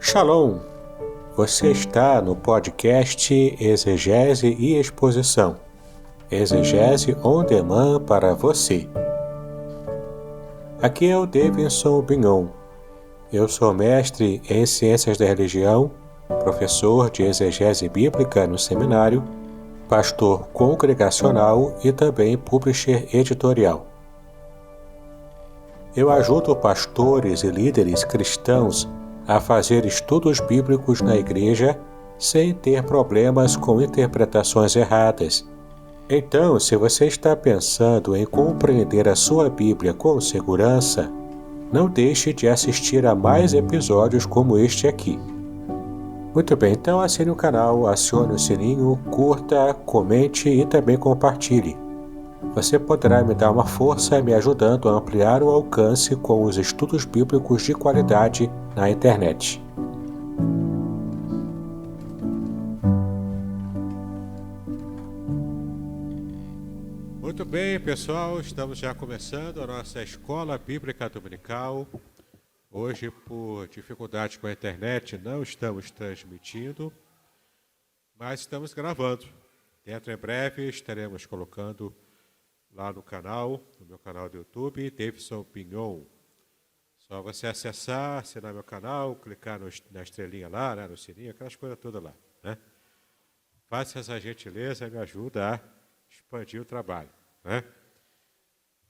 Shalom! Você está no podcast Exegese e Exposição. Exegese on demand para você. Aqui é o Davidson Bignon. Eu sou mestre em Ciências da Religião, professor de Exegese Bíblica no seminário, pastor congregacional e também publisher editorial. Eu ajudo pastores e líderes cristãos a fazer estudos bíblicos na igreja sem ter problemas com interpretações erradas. Então, se você está pensando em compreender a sua Bíblia com segurança, não deixe de assistir a mais episódios como este aqui. Muito bem, então assine o canal, acione o sininho, curta, comente e também compartilhe. Você poderá me dar uma força me ajudando a ampliar o alcance com os estudos bíblicos de qualidade na internet. Muito bem, pessoal, estamos já começando a nossa Escola Bíblica Dominical. Hoje, por dificuldades com a internet, não estamos transmitindo, mas estamos gravando. Dentro em breve estaremos colocando lá no canal, no meu canal do YouTube, Davidson Bignon. Só você acessar, assinar meu canal, clicar na estrelinha lá, né, no sininho, aquelas coisas todas lá, né? Faça essa gentileza, me ajuda a expandir o trabalho, né?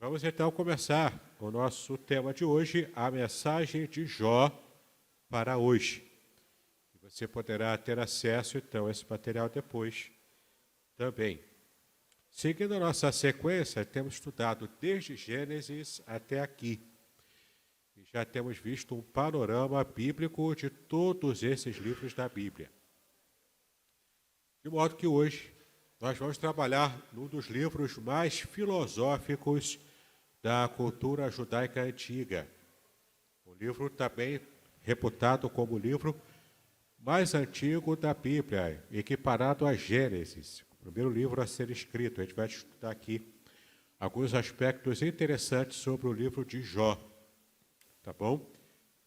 Vamos então começar o nosso tema de hoje, a mensagem de Jó para hoje. Você poderá ter acesso então a esse material depois também. Seguindo a nossa sequência, temos estudado desde Gênesis até aqui. E já temos visto um panorama bíblico de todos esses livros da Bíblia. De modo que hoje nós vamos trabalhar num dos livros mais filosóficos da cultura judaica antiga. O livro também reputado como o livro mais antigo da Bíblia, equiparado a Gênesis, o primeiro livro a ser escrito. A gente vai estudar aqui alguns aspectos interessantes sobre o livro de Jó, tá bom?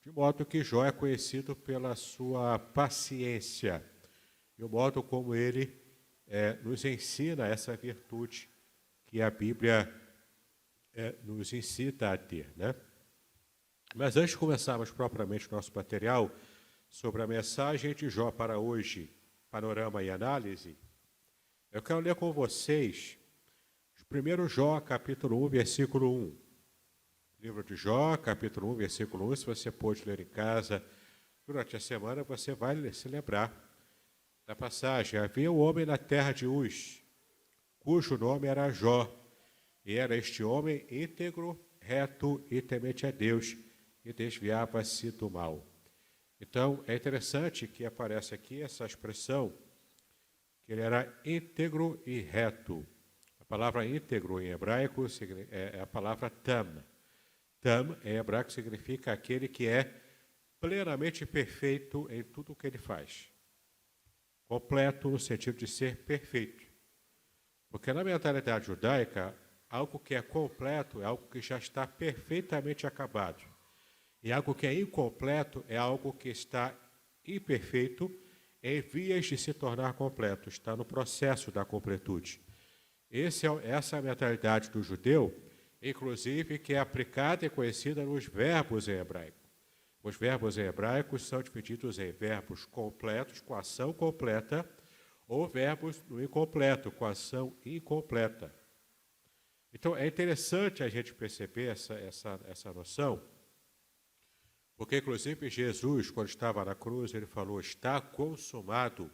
De modo que Jó é conhecido pela sua paciência e o modo como ele nos ensina essa virtude que a Bíblia nos incita a ter, né? Mas antes de começarmos propriamente o nosso material sobre a mensagem de Jó para hoje, panorama e análise, eu quero ler com vocês primeiro Jó, capítulo 1, versículo 1. Livro de Jó, capítulo 1, versículo 1, se você pôde ler em casa durante a semana, você vai se lembrar da passagem. Havia um homem na terra de Uz, cujo nome era Jó, e era este homem íntegro, reto e temente a Deus, e desviava-se do mal. Então, é interessante que aparece aqui essa expressão, que ele era íntegro e reto. A palavra íntegro em hebraico é a palavra tam. Tam, em hebraico, significa aquele que é plenamente perfeito em tudo o que ele faz. Completo no sentido de ser perfeito. Porque na mentalidade judaica, algo que é completo é algo que já está perfeitamente acabado. E algo que é incompleto é algo que está imperfeito em vias de se tornar completo, está no processo da completude. Essa é a mentalidade do judeu, inclusive que é aplicada e conhecida nos verbos em hebraico. Os verbos em hebraico são divididos em verbos completos, com ação completa, ou verbos no incompleto, com ação incompleta. Então, é interessante a gente perceber essa noção, porque, inclusive, Jesus, quando estava na cruz, ele falou, está consumado.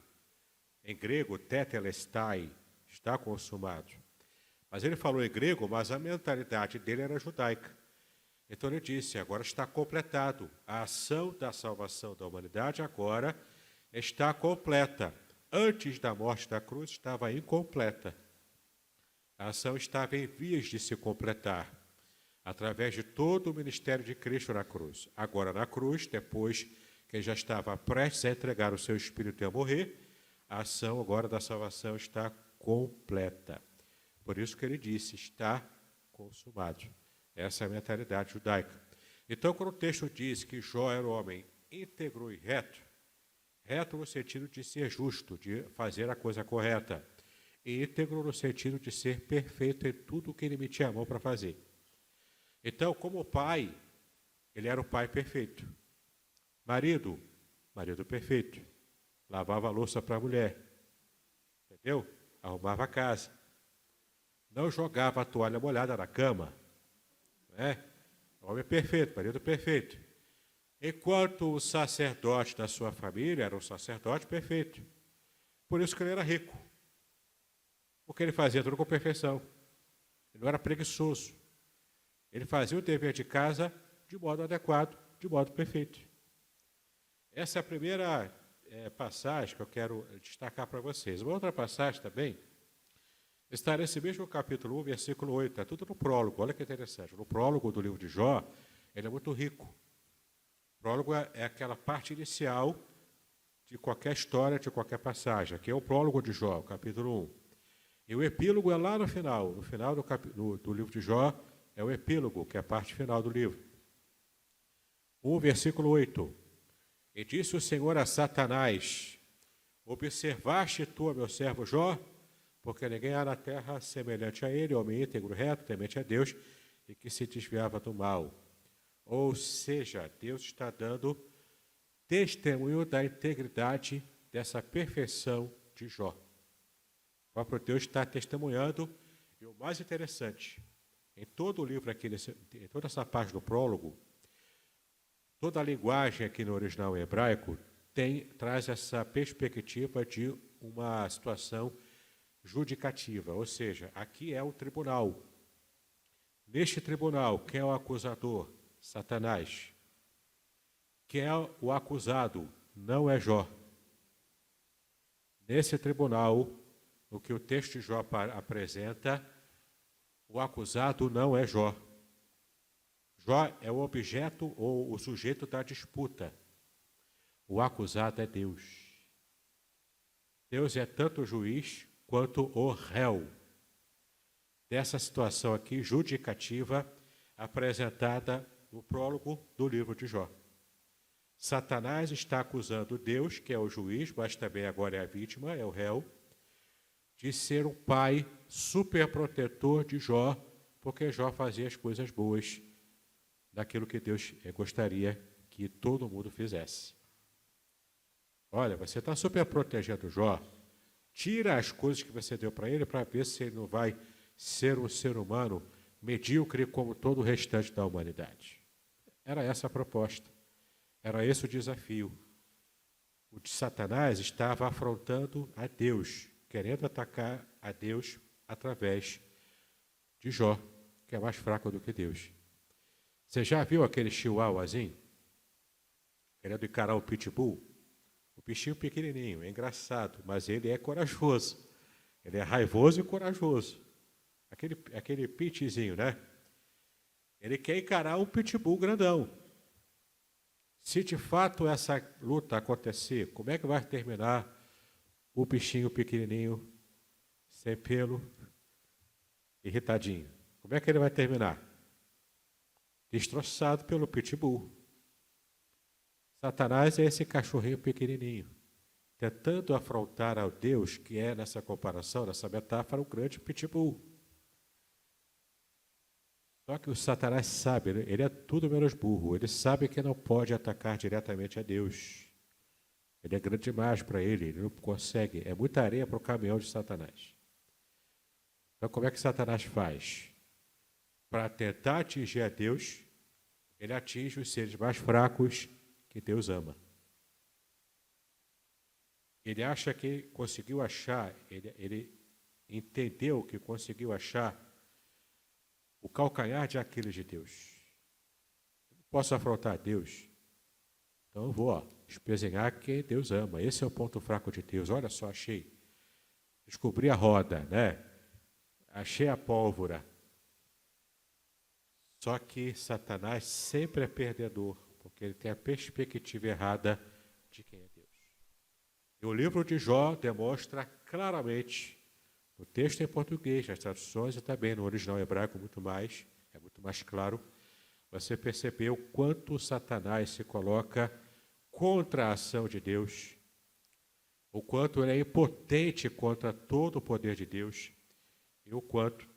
Em grego, tetelestai, está consumado. Mas ele falou em grego, mas a mentalidade dele era judaica. Então ele disse, agora está completado. A ação da salvação da humanidade agora está completa. Antes da morte da cruz estava incompleta. A ação estava em vias de se completar, através de todo o ministério de Cristo na cruz. Agora na cruz, depois que ele já estava prestes a entregar o seu espírito e a morrer, a ação agora da salvação está completa. Por isso que ele disse, está consumado. Essa é a mentalidade judaica. Então, quando o texto diz que Jó era um homem íntegro e reto, Reto no sentido de ser justo, de fazer a coisa correta. E íntegro no sentido de ser perfeito em tudo o que ele metia a mão para fazer. Então, como pai, ele era o pai perfeito. Marido perfeito. Lavava a louça para a mulher. Entendeu? Arrumava a casa. Não jogava a toalha molhada na cama. Né? Homem perfeito, marido perfeito. Enquanto o sacerdote da sua família era um sacerdote perfeito. Por isso que ele era rico. Porque ele fazia tudo com perfeição. Ele não era preguiçoso. Ele fazia o dever de casa de modo adequado, de modo perfeito. Essa é a primeira passagem que eu quero destacar para vocês. Uma outra passagem também está nesse mesmo capítulo 1, versículo 8. Está tudo no prólogo, olha que interessante. No prólogo do livro de Jó, ele é muito rico. O prólogo é aquela parte inicial de qualquer história, de qualquer passagem. Aqui é o prólogo de Jó, o capítulo 1. E o epílogo é lá no final. No final do livro de Jó é o epílogo, que é a parte final do livro. 1, versículo 8. E disse o Senhor a Satanás: observaste tu, meu servo Jó? Porque ninguém há na terra semelhante a ele, homem íntegro, reto, temente a Deus, e que se desviava do mal. Ou seja, Deus está dando testemunho da integridade, dessa perfeição de Jó. O próprio Deus está testemunhando, e o mais interessante, em todo o livro aqui, em toda essa parte do prólogo, toda a linguagem aqui no original hebraico traz essa perspectiva de uma situação judicativa, ou seja, aqui é o tribunal. Neste tribunal, quem é o acusador? Satanás. Quem é o acusado? Não é Jó. Nesse tribunal, o que o texto de Jó apresenta, o acusado não é Jó. Jó é o objeto ou o sujeito da disputa. O acusado é Deus. Deus é tanto o juiz quanto o réu dessa situação aqui judicativa apresentada no prólogo do livro de Jó. Satanás está acusando Deus, que é o juiz, mas também agora é a vítima, é o réu, de ser um pai superprotetor de Jó, porque Jó fazia as coisas boas daquilo que Deus gostaria que todo mundo fizesse. Olha, você está super protegendo Jó, tira as coisas que você deu para ele ver se ele não vai ser um ser humano medíocre como todo o restante da humanidade. Era essa a proposta, era esse o desafio. O de Satanás estava afrontando a Deus, querendo atacar a Deus através de Jó, que é mais fraco do que Deus. Você já viu aquele chihuahuazinho querendo encarar o pitbull? O bichinho pequenininho, é engraçado, mas ele é corajoso. Ele é raivoso e corajoso. Aquele pitzinho, né? Ele quer encarar um pitbull grandão. Se de fato essa luta acontecer, como é que vai terminar o bichinho pequenininho, sem pelo, irritadinho? Como é que ele vai terminar? Destroçado pelo pitbull. Satanás é esse cachorrinho pequenininho, tentando afrontar ao Deus, que é, nessa comparação, nessa metáfora, um grande pitbull. Só que o Satanás sabe, ele é tudo menos burro, ele sabe que não pode atacar diretamente a Deus. Ele é grande demais para ele não consegue, é muita areia para o caminhão de Satanás. Então, como é que Satanás faz? Para tentar atingir a Deus, ele atinge os seres mais fracos que Deus ama. Ele acha que conseguiu achar, ele entendeu que conseguiu achar o calcanhar de Aquiles de Deus. Eu não posso afrontar Deus, então eu vou espezinhar quem Deus ama. Esse é o ponto fraco de Deus. Olha só, achei. Descobri a roda, né? Achei a pólvora. Só que Satanás sempre é perdedor, porque ele tem a perspectiva errada de quem é Deus. E o livro de Jó demonstra claramente, no texto em português, nas traduções e também no original hebraico é muito mais claro, você percebeu quanto Satanás se coloca contra a ação de Deus o quanto ele é impotente contra todo o poder de Deus e o quanto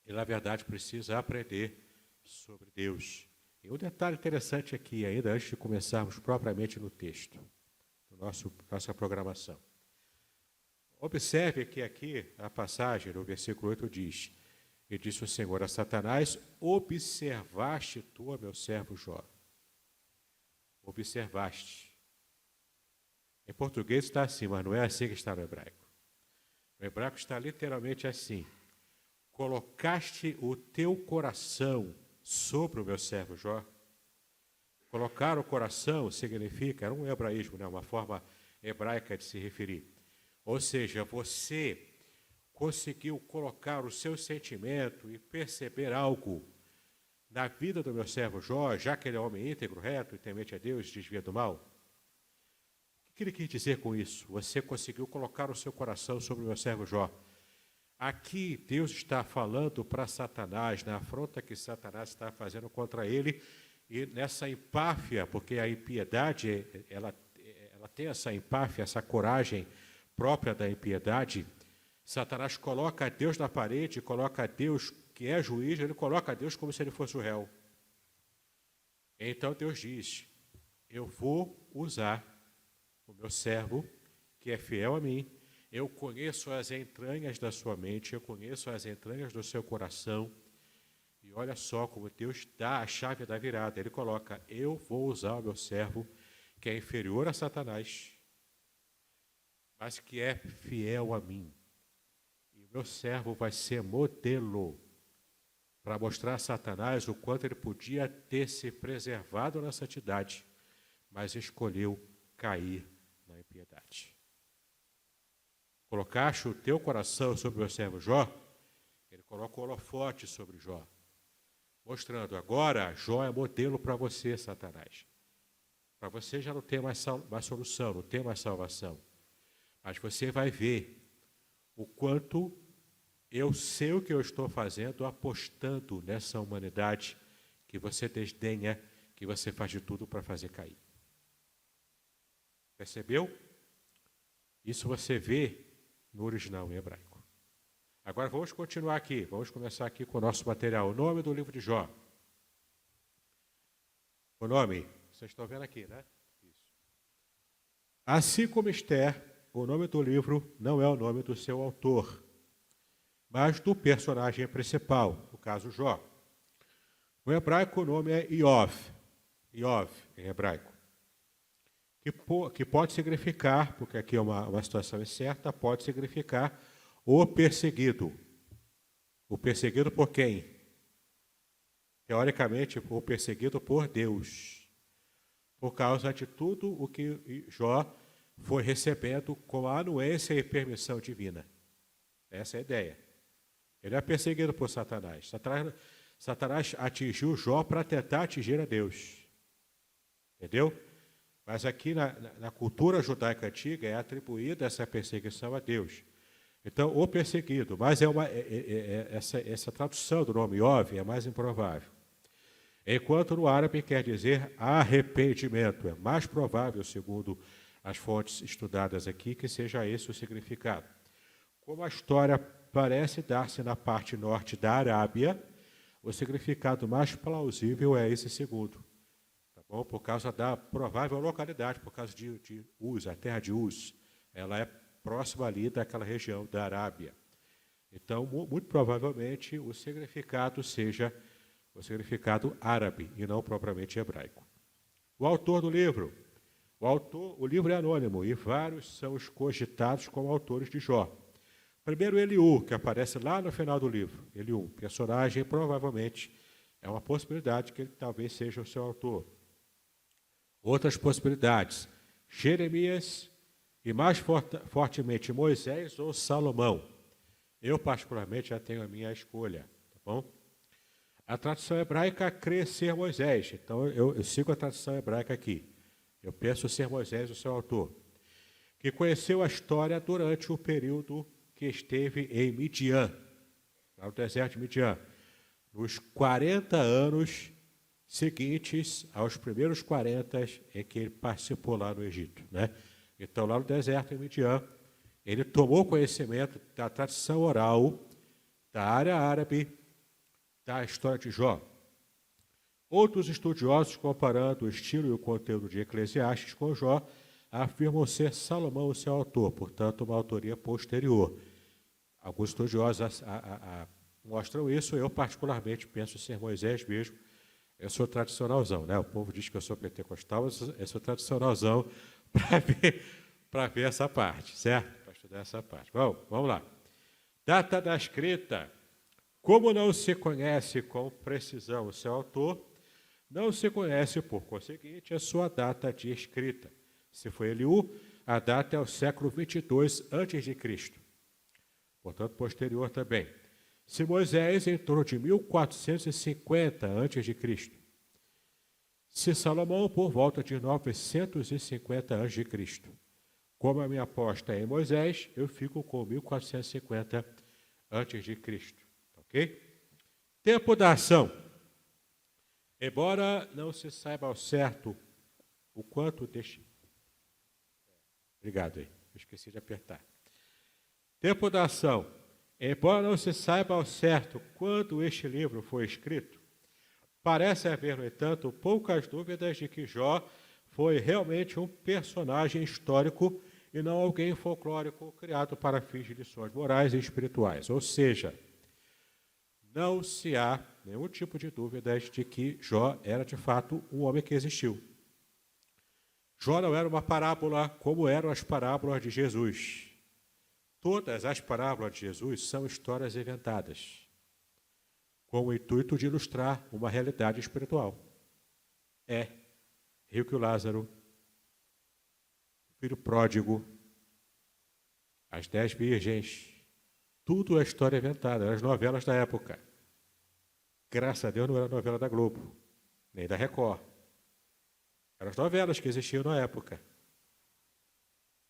ele, na verdade, precisa aprender sobre Deus. E um detalhe interessante aqui, ainda antes de começarmos propriamente no texto, nossa programação. Observe que aqui a passagem, no versículo 8, diz: E disse o Senhor a Satanás: Observaste tu, meu servo Jó. Observaste. Em português está assim, mas não é assim que está no hebraico. No hebraico está literalmente assim: Colocaste o teu coração sobre o meu servo Jó. Colocar o coração significa, era um hebraísmo, né, uma forma hebraica de se referir. Ou seja, você conseguiu colocar o seu sentimento e perceber algo na vida do meu servo Jó, já que ele é homem íntegro, reto e temente a Deus, desvia do mal. O que ele quis dizer com isso? Você conseguiu colocar o seu coração sobre o meu servo Jó. Aqui Deus está falando para Satanás, na afronta que Satanás está fazendo contra ele, e nessa empáfia, porque a impiedade, ela tem essa empáfia, essa coragem própria da impiedade. Satanás coloca Deus na parede, coloca Deus que é juiz, ele coloca Deus como se ele fosse o réu. Então Deus diz: eu vou usar o meu servo, que é fiel a mim, eu conheço as entranhas da sua mente, eu conheço as entranhas do seu coração, e olha só como Deus dá a chave da virada. Ele coloca: eu vou usar o meu servo, que é inferior a Satanás, mas que é fiel a mim. E o meu servo vai ser modelo para mostrar a Satanás o quanto ele podia ter se preservado na santidade, mas escolheu cair na impiedade. Colocaste o teu coração sobre o meu servo Jó, ele coloca o holofote sobre Jó, mostrando: agora Jó é modelo para você, Satanás. Para você já não tem mais solução, não tem mais salvação. Mas você vai ver o quanto eu sei o que eu estou fazendo, apostando nessa humanidade que você desdenha, que você faz de tudo para fazer cair. Percebeu? Isso você vê no original em hebraico. Agora vamos continuar aqui, vamos começar aqui com o nosso material. O nome do livro de Jó. O nome, vocês estão vendo aqui, né? Isso. Assim como Esther, o nome do livro não é o nome do seu autor, mas do personagem principal, no caso Jó. No hebraico o nome é Iov, Iov em hebraico, que pode significar, porque aqui é uma situação incerta, pode significar o perseguido. O perseguido por quem? Teoricamente, o perseguido por Deus, por causa de tudo o que Jó foi recebendo com a anuência e permissão divina. Essa é a ideia. Ele é perseguido por Satanás. Satanás atingiu Jó para tentar atingir a Deus. Entendeu? Mas aqui na cultura judaica antiga é atribuída essa perseguição a Deus. Então, o perseguido, mas essa tradução do nome Iov é mais improvável. Enquanto no árabe quer dizer arrependimento. É mais provável, segundo as fontes estudadas aqui, que seja esse o significado. Como a história parece dar-se na parte norte da Arábia, o significado mais plausível é esse segundo. Tá bom? Por causa da provável localidade, por causa de Uz, a terra de Uz. Ela é próxima ali daquela região da Arábia. Então, muito provavelmente, o significado seja o significado árabe e não propriamente hebraico. O autor do livro. O livro é anônimo e vários são os cogitados como autores de Jó. Primeiro, Eliú, que aparece lá no final do livro. Eliú, personagem, provavelmente é uma possibilidade que ele talvez seja o seu autor. Outras possibilidades, Jeremias e mais fortemente Moisés ou Salomão. Eu, particularmente, já tenho a minha escolha. Tá bom? A tradução hebraica crê ser Moisés, então eu sigo a tradução hebraica aqui. Eu penso ser Moisés o seu autor, que conheceu a história durante o período que esteve em Midian, no deserto de Midian, nos 40 anos seguintes aos primeiros 40 em que ele participou lá no Egito, né? Então, lá no deserto, em Midian, ele tomou conhecimento da tradição oral, da área árabe, da história de Jó. Outros estudiosos, comparando o estilo e o conteúdo de Eclesiastes com Jó, afirmam ser Salomão o seu autor, portanto, uma autoria posterior. Alguns estudiosos mostram isso, eu particularmente penso ser Moisés mesmo. Eu sou tradicionalzão, né? O povo diz que eu sou pentecostal, eu sou tradicionalzão para ver essa parte, certo? Para estudar essa parte. Bom, vamos lá. Data da escrita. Como não se conhece com precisão o seu autor, não se conhece, por conseguinte, a sua data de escrita. Se foi Eliú, a data é o século 22 a.C., portanto, posterior também. Se Moisés, em torno de 1450 a.C. Se Salomão, por volta de 950 a.C. Como a minha aposta é em Moisés, eu fico com 1450 a.C. Ok? Tempo da ação. Embora não se saiba ao certo o quanto deste... Obrigado aí, eu esqueci de apertar. Tempo da ação. Embora não se saiba ao certo quando este livro foi escrito, parece haver, no entanto, poucas dúvidas de que Jó foi realmente um personagem histórico e não alguém folclórico criado para fins de lições morais e espirituais. Ou seja, não se há nenhum tipo de dúvidas de que Jó era, de fato, um homem que existiu. Jó não era uma parábola como eram as parábolas de Jesus. Todas as parábolas de Jesus são histórias inventadas, com o intuito de ilustrar uma realidade espiritual. Rico e Lázaro, filho pródigo, as 10 virgens, tudo é história inventada, eram as novelas da época. Graças a Deus não era novela da Globo, nem da Record. Eram as novelas que existiam na época.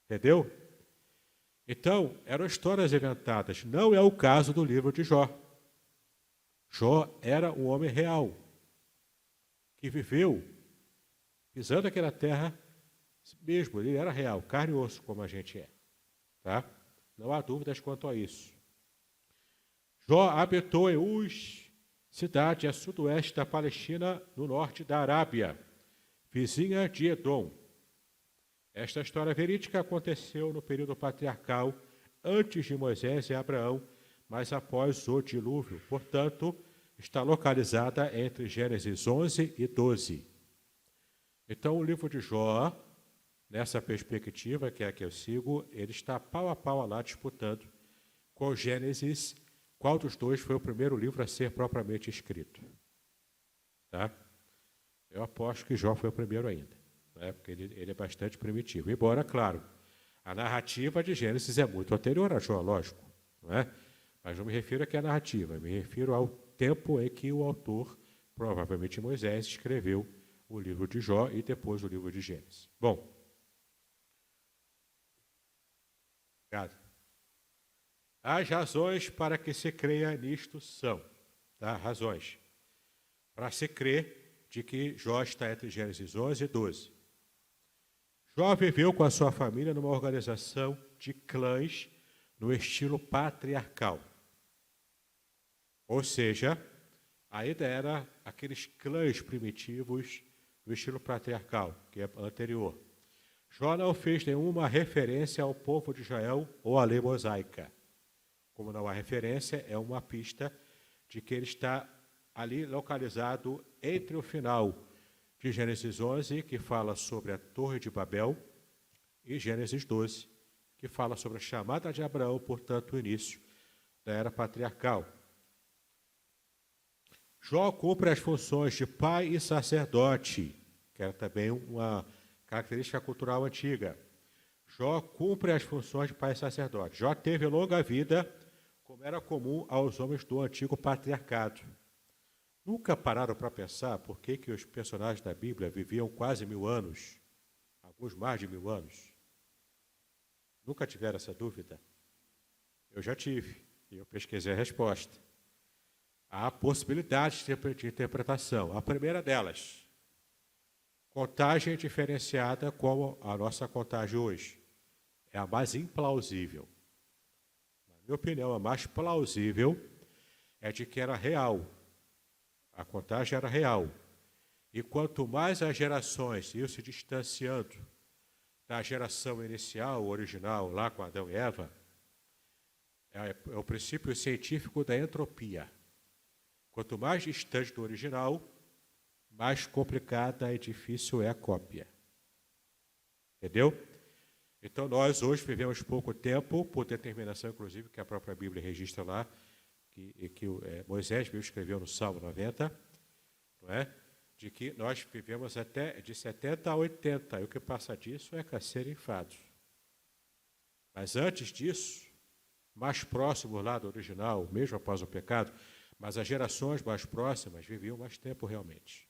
Entendeu? Então, eram histórias inventadas. Não é o caso do livro de Jó. Jó era um homem real, que viveu pisando aqui na terra mesmo. Ele era real, carne e osso, como a gente é. Tá? Não há dúvidas quanto a isso. Jó habitou em Uz, cidade a sudoeste da Palestina, no norte da Arábia, vizinha de Edom. Esta história verídica aconteceu no período patriarcal, antes de Moisés e Abraão, mas após o dilúvio. Portanto, está localizada entre Gênesis 11 e 12. Então, o livro de Jó, nessa perspectiva, que é a que eu sigo, ele está pau a pau lá disputando com Gênesis, qual dos dois foi o primeiro livro a ser propriamente escrito. Tá? Eu aposto que Jó foi o primeiro ainda, né? Porque ele é bastante primitivo. Embora, claro, a narrativa de Gênesis é muito anterior a Jó, lógico, não é? Mas não me refiro aqui à narrativa, me refiro ao tempo em que o autor, provavelmente Moisés, escreveu o livro de Jó e depois o livro de Gênesis. Bom. Obrigado. As razões para que se creia nisto são, tá? Razões para se crer de que Jó está entre Gênesis 11 e 12. Jó viveu com a sua família numa organização de clãs no estilo patriarcal. Ou seja, ainda era aqueles clãs primitivos do estilo patriarcal, que é anterior. Jó não fez nenhuma referência ao povo de Israel ou à lei mosaica. Como não há referência, é uma pista de que ele está ali localizado entre o final de Gênesis 11, que fala sobre a Torre de Babel, e Gênesis 12, que fala sobre a chamada de Abraão, portanto, o início da era patriarcal. Jó cumpre as funções de pai e sacerdote, que era também uma característica cultural antiga. Jó cumpre as funções de pai e sacerdote. Jó teve longa vida, como era comum aos homens do antigo patriarcado. Nunca pararam para pensar por que os personagens da Bíblia viviam quase 1000 anos, alguns mais de 1000 anos? Nunca tiveram essa dúvida? Eu já tive, e eu pesquisei a resposta. Há possibilidades de interpretação. A primeira delas, contagem diferenciada como a nossa contagem hoje. É a mais implausível. Na minha opinião, a mais plausível é de que era real. A contagem era real. E quanto mais as gerações iam se distanciando da geração inicial, original, lá com Adão e Eva, é o princípio científico da entropia. Quanto mais distante do original, mais complicada e difícil é a cópia. Entendeu? Então, nós hoje vivemos pouco tempo, por determinação, inclusive, que a própria Bíblia registra lá, que Moisés mesmo escreveu no Salmo 90, não é? De que nós vivemos até de 70 a 80, e o que passa disso é câncer e enfado. Mas antes disso, mais próximo lá do original, mesmo após o pecado, mas as gerações mais próximas viviam mais tempo realmente.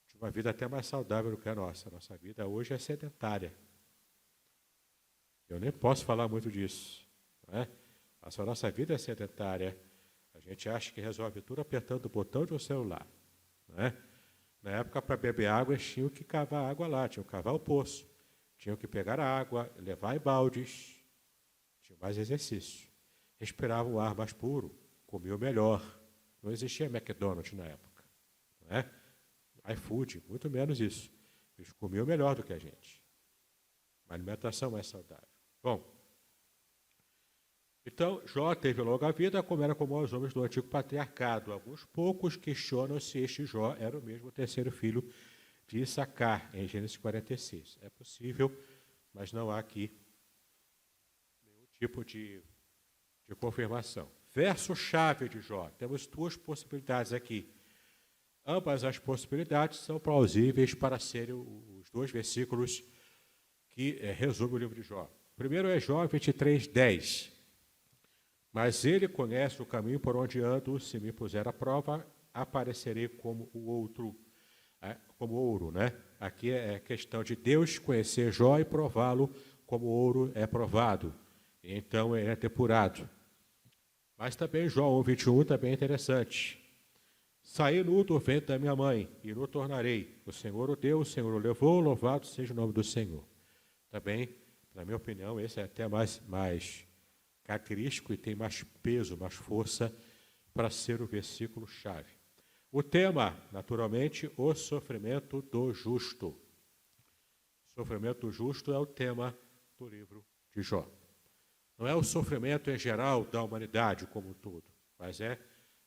De uma vida até mais saudável do que a nossa. A nossa vida hoje é sedentária. Eu nem posso falar muito disso. Não é? Mas a nossa vida é sedentária. A gente acha que resolve tudo apertando o botão de um celular. Não é? Na época, para beber água, eles tinham que cavar água lá, tinham que cavar o poço, tinham que pegar a água, levar em baldes, tinham mais exercício. Respiravam o ar mais puro, comiam melhor. Não existia McDonald's na época. Não é? iFood, muito menos isso. Eles comiam melhor do que a gente. Uma alimentação mais saudável. Bom, então, Jó teve longa vida, como era comum aos homens do antigo patriarcado. Alguns poucos questionam se este Jó era o mesmo terceiro filho de Issacar, em Gênesis 46. É possível, mas não há aqui nenhum tipo de confirmação. Verso-chave de Jó. Temos duas possibilidades aqui. Ambas as possibilidades são plausíveis para serem os dois versículos que resumem o livro de Jó. O primeiro é Jó 23, 10. Mas ele conhece o caminho por onde ando, se me puser à prova, aparecerei como o outro, como ouro, né? Aqui é questão de Deus conhecer Jó e prová-lo como ouro é provado. Então ele é depurado. Mas também Jó 1:21 também é interessante. Saí nu do ventre da minha mãe, e nu tornarei. O Senhor o deu, o Senhor o levou, louvado seja o nome do Senhor. Também, na minha opinião, esse é até mais característico e tem mais peso, mais força para ser o versículo-chave. O tema, naturalmente, o sofrimento do justo. O sofrimento do justo é o tema do livro de Jó. Não é o sofrimento em geral da humanidade como um todo, mas é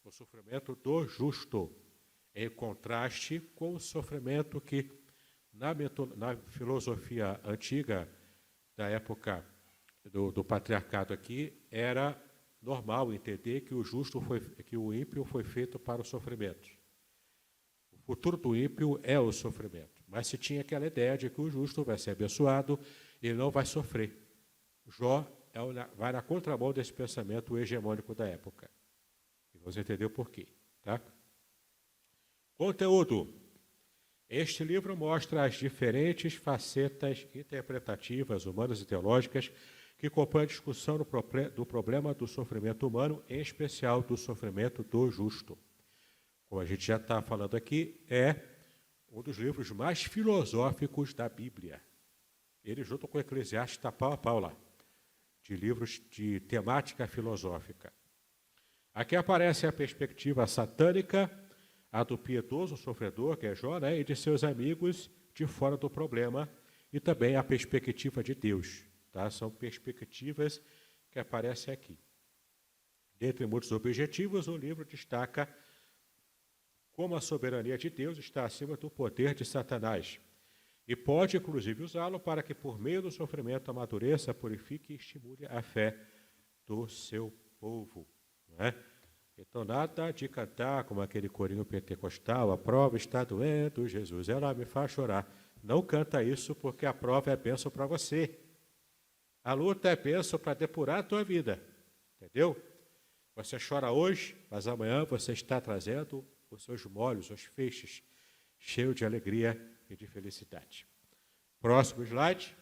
o sofrimento do justo, em contraste com o sofrimento que, na filosofia antiga da época do patriarcado aqui, era normal entender que o ímpio foi feito para o sofrimento. O futuro do ímpio é o sofrimento. Mas se tinha aquela ideia de que o justo vai ser abençoado e não vai sofrer. Jó vai na contramão desse pensamento hegemônico da época. E vamos entender o porquê. Tá? Conteúdo. Este livro mostra as diferentes facetas interpretativas, humanas e teológicas que compõem a discussão do problema do sofrimento humano, em especial do sofrimento do justo. Como a gente já está falando aqui, é um dos livros mais filosóficos da Bíblia. Ele, junto com o Eclesiastes, está pau a pau lá, de livros de temática filosófica. Aqui aparece a perspectiva satânica, a do piedoso sofredor, que é Jó, né, e de seus amigos de fora do problema, e também a perspectiva de Deus. Tá? São perspectivas que aparecem aqui. Dentre muitos objetivos, o livro destaca como a soberania de Deus está acima do poder de Satanás e pode, inclusive, usá-lo para que, por meio do sofrimento, amadureça, purifique e estimule a fé do seu povo. Não é? Então, nada de cantar como aquele corinho pentecostal, a prova está doendo, Jesus, ela me faz chorar. Não canta isso, porque a prova é bênção para você. A luta é bênção para depurar a tua vida, entendeu? Você chora hoje, mas amanhã você está trazendo os seus molhos, os feixes, cheios de alegria e de felicidade. Próximo slide.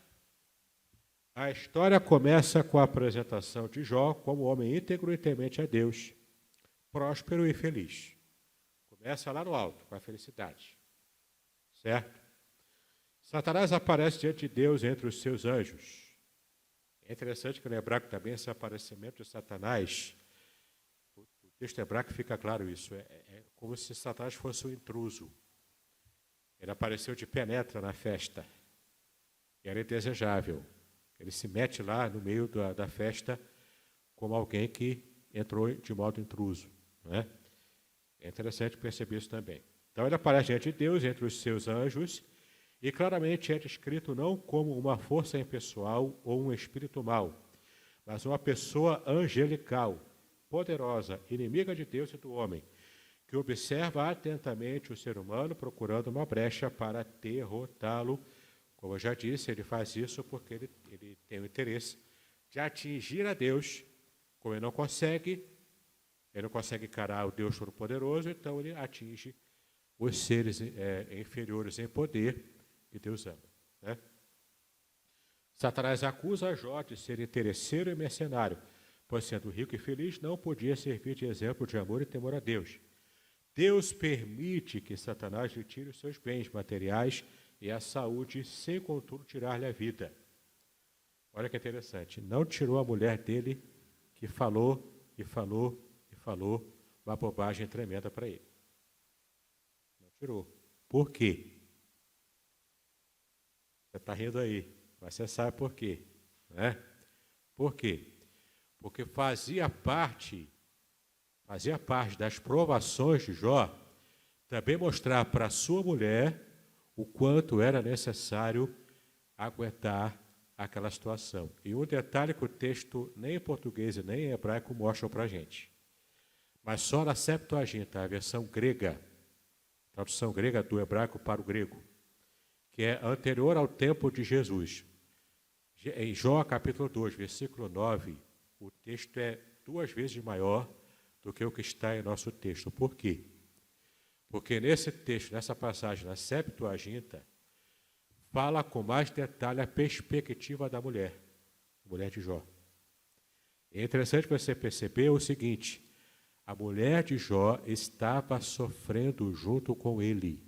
A história começa com a apresentação de Jó como homem íntegro e temente a Deus, próspero e feliz. Começa lá no alto, com a felicidade. Certo? Satanás aparece diante de Deus entre os seus anjos. É interessante que no hebraico também esse aparecimento de Satanás, o texto hebraico fica claro isso, é como se Satanás fosse um intruso. Ele apareceu de penetra na festa, e era indesejável. Ele se mete lá no meio da festa como alguém que entrou de modo intruso. Não é? É interessante perceber isso também. Então ele aparece diante de Deus, entre os seus anjos, e claramente é descrito não como uma força impessoal ou um espírito mau, mas uma pessoa angelical, poderosa, inimiga de Deus e do homem, que observa atentamente o ser humano procurando uma brecha para derrotá-lo. Como eu já disse, ele faz isso porque ele tem o interesse de atingir a Deus. Como ele não consegue encarar o Deus Todo-Poderoso, então ele atinge os seres inferiores em poder que Deus ama. Né? Satanás acusa Jó de ser interesseiro e mercenário, pois sendo rico e feliz, não podia servir de exemplo de amor e temor a Deus. Deus permite que Satanás lhe tire os seus bens materiais e a saúde, sem contudo tirar-lhe a vida. Olha que interessante, não tirou a mulher dele, que falou uma bobagem tremenda para ele. Não tirou. Por quê? Você está rindo aí, mas você sabe por quê. Né? Por quê? Porque fazia parte das provações de Jó também mostrar para sua mulher o quanto era necessário aguentar aquela situação. E um detalhe que o texto nem em português e nem em hebraico mostra para a gente. Mas só na Septuaginta, a versão grega, tradução grega do hebraico para o grego, que é anterior ao tempo de Jesus. Em Jó, capítulo 2, versículo 9, o texto é 2 vezes maior do que o que está em nosso texto. Por quê? Porque nesse texto, nessa passagem, na Septuaginta, fala com mais detalhe a perspectiva da mulher de Jó. É interessante você perceber o seguinte, a mulher de Jó estava sofrendo junto com ele.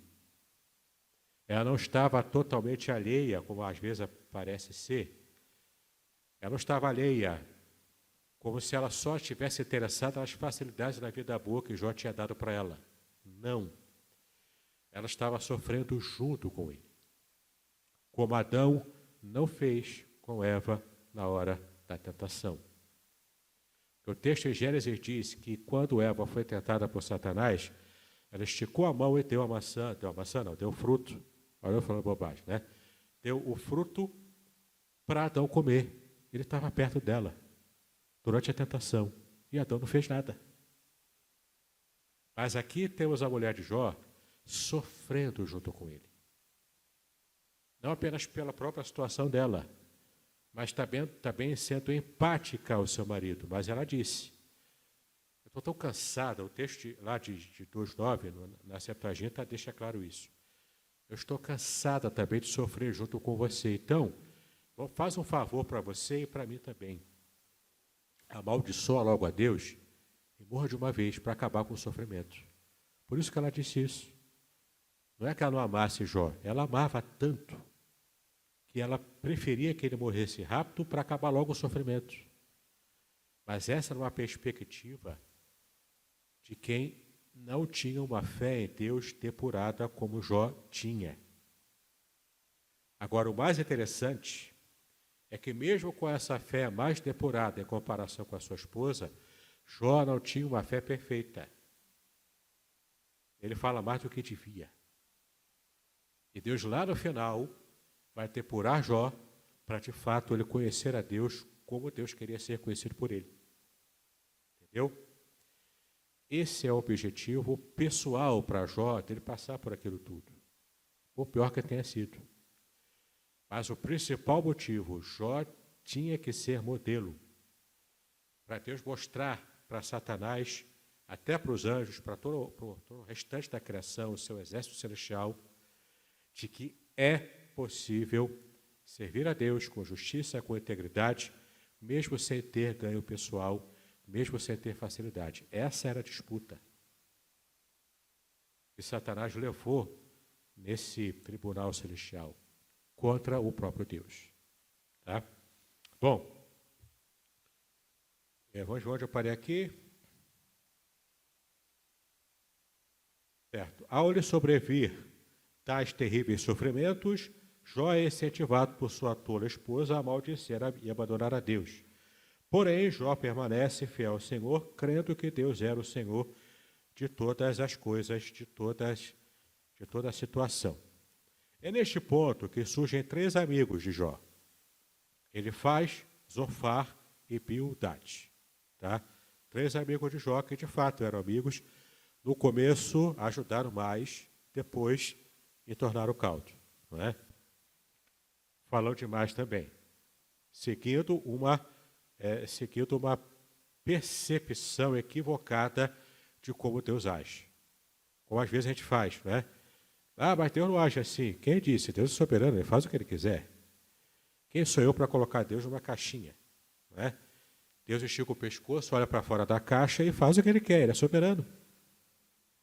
Ela não estava totalmente alheia, como às vezes parece ser. Ela não estava alheia, como se ela só estivesse interessada nas facilidades da vida boa que Jó tinha dado para ela. Não. Ela estava sofrendo junto com ele. Como Adão não fez com Eva na hora da tentação. O texto em Gênesis diz que quando Eva foi tentada por Satanás, ela esticou a mão e deu o fruto. Olha eu falando bobagem, né? Deu o fruto para Adão comer. Ele estava perto dela durante a tentação. E Adão não fez nada. Mas aqui temos a mulher de Jó sofrendo junto com ele. Não apenas pela própria situação dela, mas também sendo empática ao seu marido. Mas ela disse, eu estou tão cansada, o texto lá de 2:9, na Septuaginta, deixa claro isso. Eu estou cansada também de sofrer junto com você. Então, faz um favor para você e para mim também. Amaldiçoa logo a Deus e morra de uma vez para acabar com o sofrimento. Por isso que ela disse isso. Não é que ela não amasse Jó, ela amava tanto que ela preferia que ele morresse rápido para acabar logo o sofrimento. Mas essa era uma perspectiva de quem não tinha uma fé em Deus depurada como Jó tinha. Agora, o mais interessante é que mesmo com essa fé mais depurada em comparação com a sua esposa, Jó não tinha uma fé perfeita. Ele fala mais do que devia. E Deus lá no final vai depurar Jó para de fato ele conhecer a Deus como Deus queria ser conhecido por ele. Entendeu? Esse é o objetivo pessoal para Jó, dele passar por aquilo tudo. Ou pior que tenha sido. Mas o principal motivo, Jó tinha que ser modelo. Para Deus mostrar para Satanás, até para os anjos, para todo o restante da criação, o seu exército celestial, de que é possível servir a Deus com justiça, com integridade, mesmo sem ter ganho pessoal, mesmo sem ter facilidade. Essa era a disputa que Satanás levou nesse tribunal celestial. contra o próprio Deus. Tá? Bom, vamos ver onde eu parei aqui. Certo. Ao lhe sobrevir tais terríveis sofrimentos, Jó é incentivado por sua tola esposa a maldizer e abandonar a Deus. Porém, Jó permanece fiel ao Senhor, crendo que Deus era o Senhor de todas as coisas, de toda a situação. É neste ponto que surgem 3 amigos de Jó. Elifaz, Zofar e Bildade. Tá? 3 amigos de Jó que de fato eram amigos. No começo ajudaram mais, depois entornaram o caldo. Não é? Falam demais também. Seguindo uma percepção equivocada de como Deus age. Como às vezes a gente faz, não é? Mas Deus não age assim. Quem disse? Deus é soberano, ele faz o que ele quiser. Quem sou eu para colocar Deus numa caixinha? Não é? Deus estica o pescoço, olha para fora da caixa e faz o que ele quer, ele é soberano.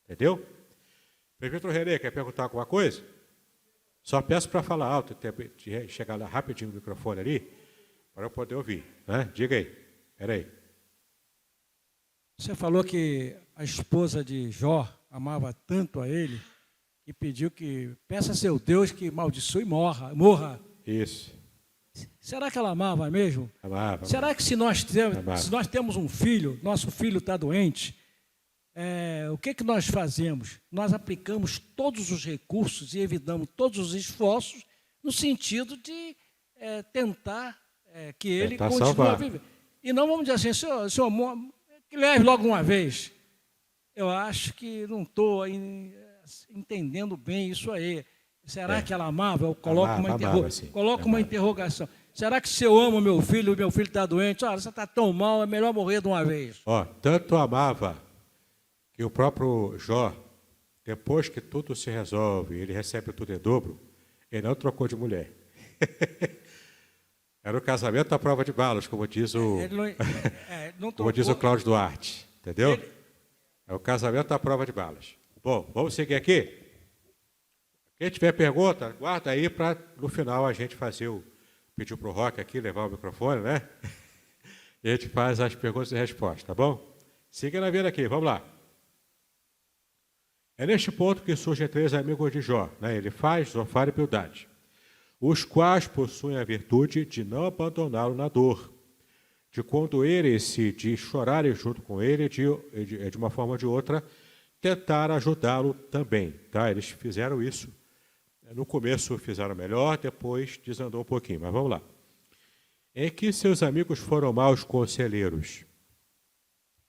Entendeu? Prefeito René, quer perguntar alguma coisa? Só peço para falar alto, chegar lá rapidinho no microfone ali, para eu poder ouvir. Né? Diga aí. Espera aí. Você falou que a esposa de Jó amava tanto a ele e pediu que peça a seu Deus que maldiçoe e morra. Isso. Será que ela amava mesmo? Amava. Será que se nós temos um filho, nosso filho está doente, o que nós fazemos? Nós aplicamos todos os recursos e evitamos todos os esforços no sentido de tentar que ele continue a viver. E não vamos dizer assim, senhor, que leve logo uma vez. Eu acho que não estou entendendo bem isso aí. Será que ela amava? Eu coloco uma interrogação. Será que se eu amo meu filho está doente? Olha, você está tão mal, é melhor morrer de uma vez. Tanto amava que o próprio Jó, depois que tudo se resolve, ele recebe tudo em dobro, ele não trocou de mulher. Era o casamento à prova de balas, como diz o Cláudio Duarte. Entendeu? É o casamento à prova de balas. Bom, vamos seguir aqui? Quem tiver pergunta, guarda aí para no final a gente pedir para o Roque aqui levar o microfone, né? E a gente faz as perguntas e respostas, tá bom? Siga na vida aqui, vamos lá. É neste ponto que surgem 3 amigos de Jó, né? Elifaz, Zofar e Bildade, os quais possuem a virtude de não abandoná-lo na dor, de quando de chorarem junto com ele, de uma forma ou de outra, tentar ajudá-lo também. Tá? Eles fizeram isso. No começo fizeram melhor, depois desandou um pouquinho, mas vamos lá. Em que seus amigos foram maus conselheiros?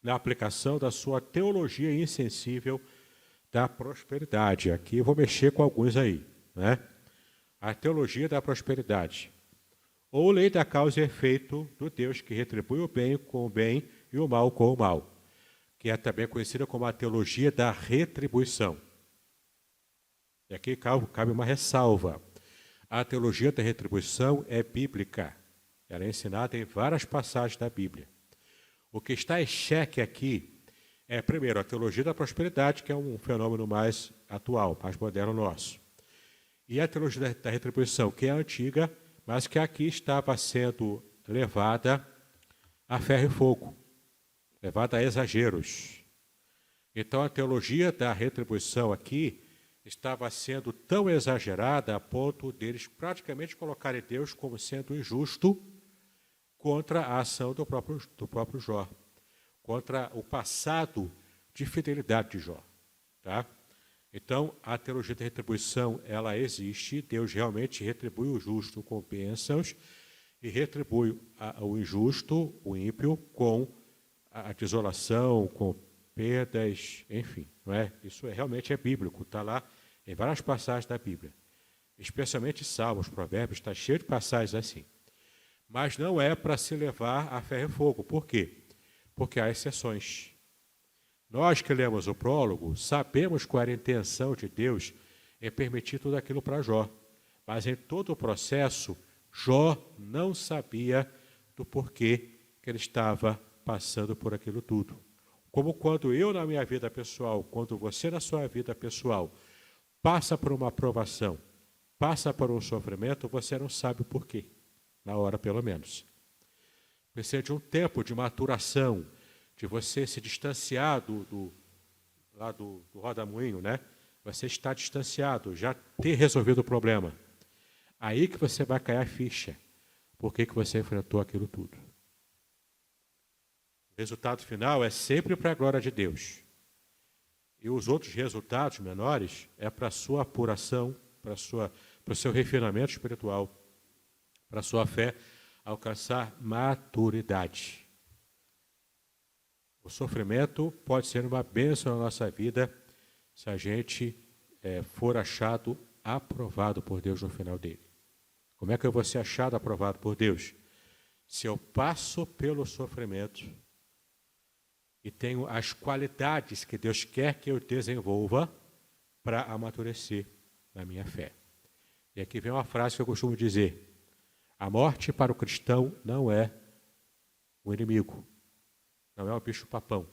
Na aplicação da sua teologia insensível da prosperidade. Aqui eu vou mexer com alguns aí, né? A teologia da prosperidade. Ou lei da causa e efeito do Deus que retribui o bem com o bem e o mal com o mal, que é também conhecida como a teologia da retribuição. E aqui cabe uma ressalva. A teologia da retribuição é bíblica. Ela é ensinada em várias passagens da Bíblia. O que está em xeque aqui é, primeiro, a teologia da prosperidade, que é um fenômeno mais atual, mais moderno nosso. E a teologia da retribuição, que é antiga, mas que aqui estava sendo levada a ferro e fogo, levada a exageros. Então, a teologia da retribuição aqui estava sendo tão exagerada a ponto deles praticamente colocarem Deus como sendo injusto contra a ação do próprio Jó, contra o passado de fidelidade de Jó. Tá? Então, a teologia da retribuição, ela existe, Deus realmente retribui o justo com bênçãos e retribui o injusto, o ímpio, com a desolação, com perdas, enfim. Não é? Isso realmente é bíblico, está lá em várias passagens da Bíblia. Especialmente Salmos, Provérbios, está cheio de passagens assim. Mas não é para se levar a ferro e fogo. Por quê? Porque há exceções. Nós que lemos o prólogo, sabemos qual era a intenção de Deus em permitir tudo aquilo para Jó. Mas em todo o processo, Jó não sabia do porquê que ele estava passando por aquilo tudo. Como quando eu na minha vida pessoal, quando você na sua vida pessoal, passa por uma aprovação passa por um sofrimento, você não sabe o porquê, na hora pelo menos. Precisa de um tempo de maturação, de você se distanciar do rodamuinho, né? Você está distanciado, já ter resolvido o problema. Aí que você vai cair a ficha. Por que você enfrentou aquilo tudo? O resultado final é sempre para a glória de Deus. E os outros resultados menores é para a sua apuração, para o seu refinamento espiritual, para a sua fé alcançar maturidade. O sofrimento pode ser uma bênção na nossa vida se a gente for achado aprovado por Deus no final dele. Como é que eu vou ser achado aprovado por Deus? Se eu passo pelo sofrimento e tenho as qualidades que Deus quer que eu desenvolva para amadurecer na minha fé. E aqui vem uma frase que eu costumo dizer: a morte para o cristão não é um inimigo, não é um bicho-papão,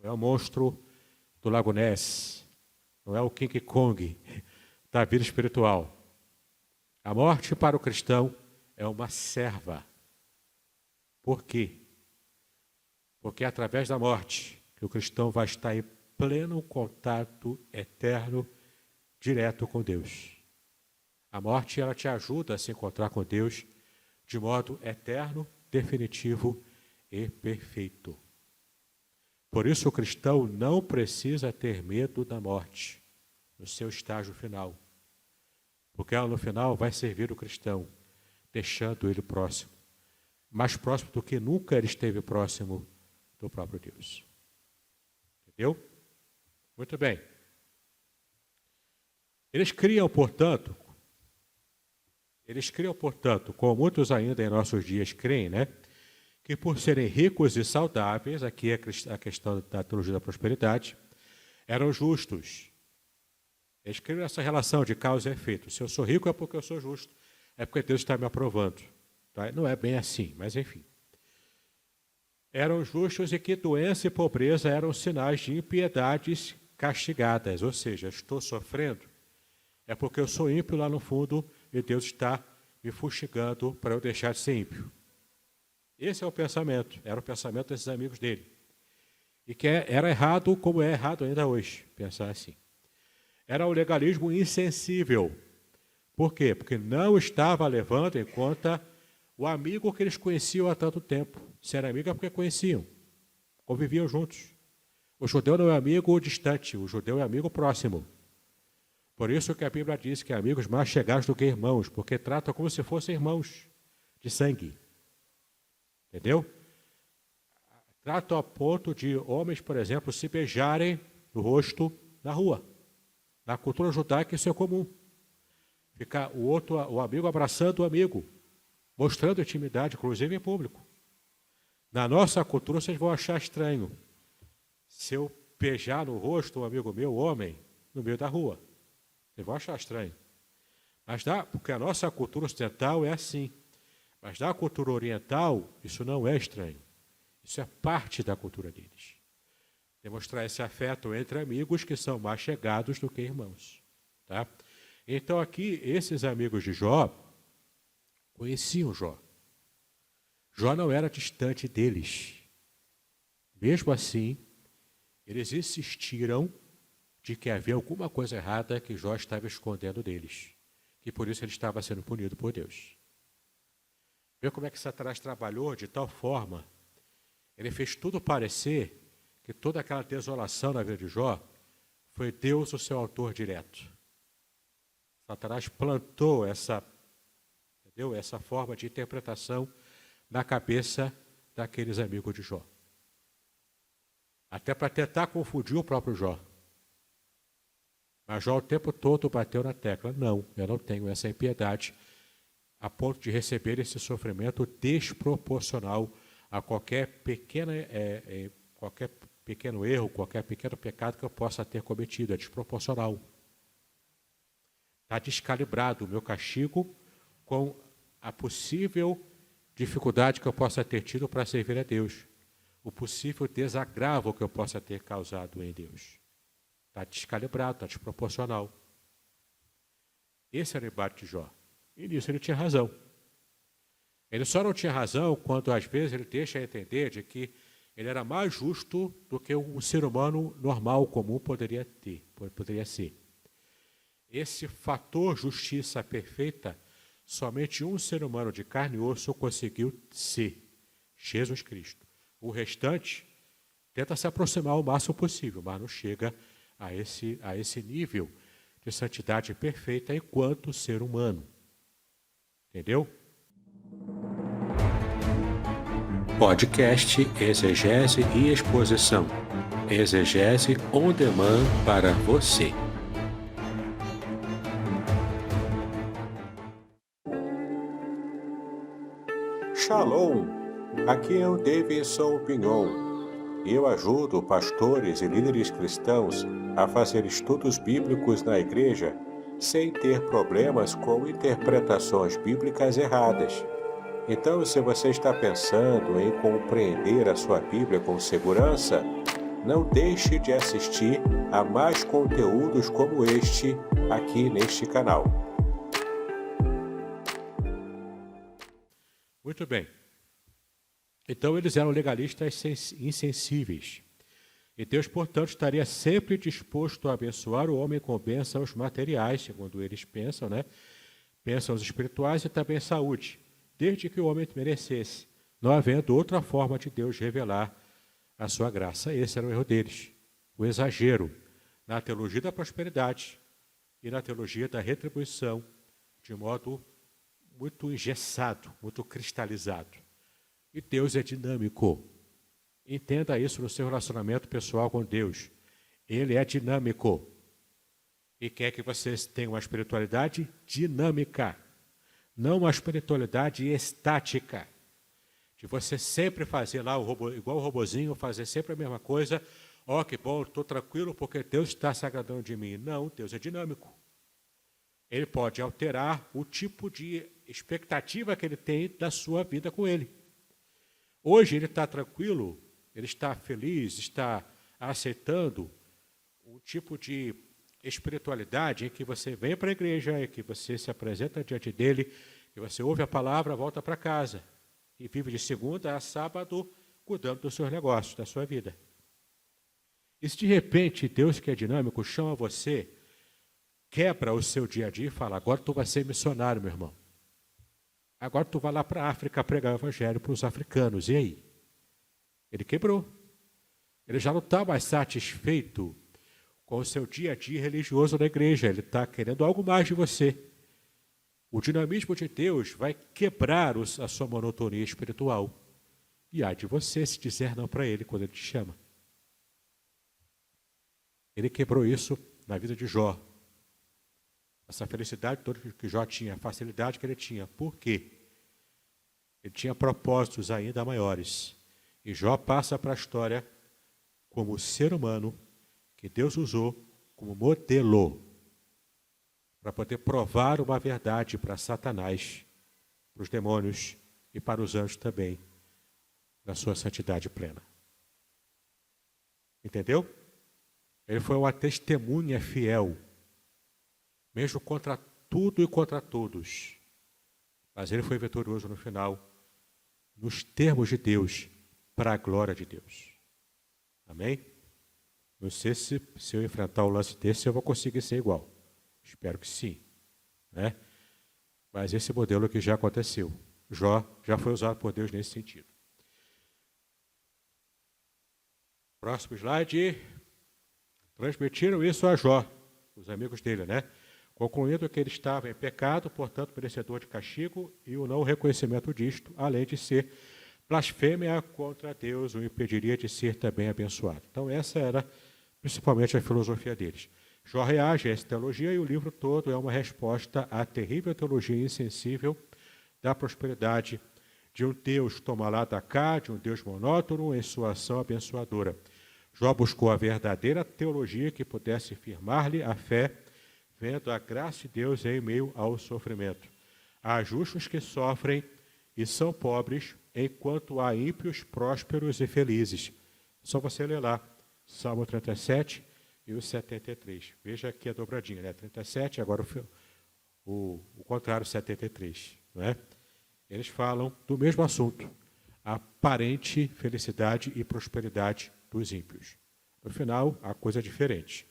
não é o monstro do Lago Ness, não é o King Kong da vida espiritual. A morte para o cristão é uma serva. Por quê? Porque é através da morte que o cristão vai estar em pleno contato eterno, direto com Deus. A morte, ela te ajuda a se encontrar com Deus de modo eterno, definitivo e perfeito. Por isso o cristão não precisa ter medo da morte no seu estágio final. Porque ela no final vai servir o cristão, deixando ele próximo. Mais próximo do que nunca ele esteve próximo do próprio Deus. Entendeu? Muito bem. Eles criam, portanto, como muitos ainda em nossos dias creem, né? Que por serem ricos e saudáveis, aqui é a questão da teologia da prosperidade, eram justos. Eles criam essa relação de causa e efeito. Se eu sou rico é porque eu sou justo, é porque Deus está me aprovando. Tá? Não é bem assim, mas enfim. Eram justos e que doença e pobreza eram sinais de impiedades castigadas. Ou seja, estou sofrendo, é porque eu sou ímpio lá no fundo e Deus está me fustigando para eu deixar de ser ímpio. Esse é o pensamento, era o pensamento desses amigos dele. E que era errado como é errado ainda hoje, pensar assim. Era o legalismo insensível. Por quê? Porque não estava levando em conta o amigo que eles conheciam há tanto tempo. Se era amigo é porque conheciam, conviviam juntos. O judeu não é amigo distante, o judeu é amigo próximo. Por isso que a Bíblia diz que amigos mais chegados do que irmãos, porque tratam como se fossem irmãos de sangue. Entendeu? Tratam a ponto de homens, por exemplo, se beijarem no rosto na rua. Na cultura judaica isso é comum. Ficar o amigo abraçando o amigo, mostrando intimidade, inclusive em público. Na nossa cultura vocês vão achar estranho se eu beijar no rosto um amigo meu, homem, no meio da rua. Vocês vão achar estranho. Mas porque a nossa cultura ocidental é assim. Mas na cultura oriental, isso não é estranho. Isso é parte da cultura deles. Demonstrar esse afeto entre amigos que são mais chegados do que irmãos. Tá? Então aqui, esses amigos de Jó conheciam Jó. Jó não era distante deles. Mesmo assim, eles insistiram de que havia alguma coisa errada que Jó estava escondendo deles. Que por isso ele estava sendo punido por Deus. Vê como é que Satanás trabalhou de tal forma. Ele fez tudo parecer que toda aquela desolação na vida de Jó foi Deus o seu autor direto. Satanás plantou essa forma de interpretação na cabeça daqueles amigos de Jó. Até para tentar confundir o próprio Jó. Mas Jó o tempo todo bateu na tecla. Não, eu não tenho essa impiedade a ponto de receber esse sofrimento desproporcional a qualquer pequeno erro, qualquer pequeno pecado que eu possa ter cometido. É desproporcional. Está descalibrado o meu castigo com a possível dificuldade que eu possa ter tido para servir a Deus. O possível desagravo que eu possa ter causado em Deus. Está descalibrado, está desproporcional. Esse era o embate de Jó. E nisso ele tinha razão. Ele só não tinha razão quando, às vezes, ele deixa a entender de que ele era mais justo do que um ser humano normal, comum, poderia ser. Esse fator justiça perfeita, somente um ser humano de carne e osso conseguiu ser, Jesus Cristo. O restante tenta se aproximar o máximo possível, mas não chega a esse nível de santidade perfeita enquanto ser humano. Entendeu? Podcast Exegese e Exposição. Exegese on demand para você. Shalom! Aqui é o Davidson Pignon. Eu ajudo pastores e líderes cristãos a fazer estudos bíblicos na igreja sem ter problemas com interpretações bíblicas erradas. Então, se você está pensando em compreender a sua Bíblia com segurança, não deixe de assistir a mais conteúdos como este aqui neste canal. Muito bem. Então, eles eram legalistas insensíveis. E Deus, portanto, estaria sempre disposto a abençoar o homem com bênçãos materiais, segundo eles pensam, né? Bênçãos espirituais e também saúde, desde que o homem merecesse, não havendo outra forma de Deus revelar a sua graça. Esse era o erro deles, o exagero na teologia da prosperidade e na teologia da retribuição, de modo muito engessado, muito cristalizado. E Deus é dinâmico. Entenda isso no seu relacionamento pessoal com Deus. Ele é dinâmico. E quer que você tenha uma espiritualidade dinâmica, não uma espiritualidade estática, de você sempre fazer lá igual o robozinho, fazer sempre a mesma coisa. Ó, que bom, estou tranquilo porque Deus está se agradando de mim. Não, Deus é dinâmico. Ele pode alterar o tipo de expectativa que ele tem da sua vida com ele. Hoje ele está tranquilo, ele está feliz, está aceitando um tipo de espiritualidade em que você vem para a igreja, em que você se apresenta diante dele, que você ouve a palavra, volta para casa e vive de segunda a sábado cuidando dos seus negócios, da sua vida. E se de repente Deus, que é dinâmico, chama você, quebra o seu dia a dia e fala: agora tu vai ser missionário, meu irmão. Agora tu vai lá para a África pregar o evangelho para os africanos. E aí? Ele quebrou. Ele já não está mais satisfeito com o seu dia a dia religioso na igreja. Ele está querendo algo mais de você. O dinamismo de Deus vai quebrar a sua monotonia espiritual. E há de você se dizer não para Ele quando Ele te chama. Ele quebrou isso na vida de Jó. Essa felicidade toda que Jó tinha, a facilidade que ele tinha. Por quê? Ele tinha propósitos ainda maiores. E Jó passa para a história como ser humano que Deus usou como modelo para poder provar uma verdade para Satanás, para os demônios e para os anjos também, da sua santidade plena. Entendeu? Ele foi uma testemunha fiel, mesmo contra tudo e contra todos. Mas ele foi vitorioso no final, nos termos de Deus, para a glória de Deus. Amém? Não sei se eu enfrentar o lance desse, eu vou conseguir ser igual. Espero que sim. Né? Mas esse modelo que já aconteceu. Jó já foi usado por Deus nesse sentido. Próximo slide. Transmitiram isso a Jó, os amigos dele, né? Concluindo que ele estava em pecado, portanto merecedor de castigo, e o não reconhecimento disto, além de ser blasfêmia contra Deus, o impediria de ser também abençoado. Então essa era principalmente a filosofia deles. Jó reage a essa teologia e o livro todo é uma resposta à terrível teologia insensível da prosperidade de um Deus toma lá da cá, de um Deus monótono em sua ação abençoadora. Jó buscou a verdadeira teologia que pudesse firmar-lhe a fé, vendo a graça de Deus em meio ao sofrimento. Há justos que sofrem e são pobres, enquanto há ímpios prósperos e felizes. Só você ler lá, Salmo 37 e o 73. Veja aqui a dobradinha, né? 37, agora o contrário, 73. Não é? Eles falam do mesmo assunto, a aparente felicidade e prosperidade dos ímpios. No final, a coisa é diferente.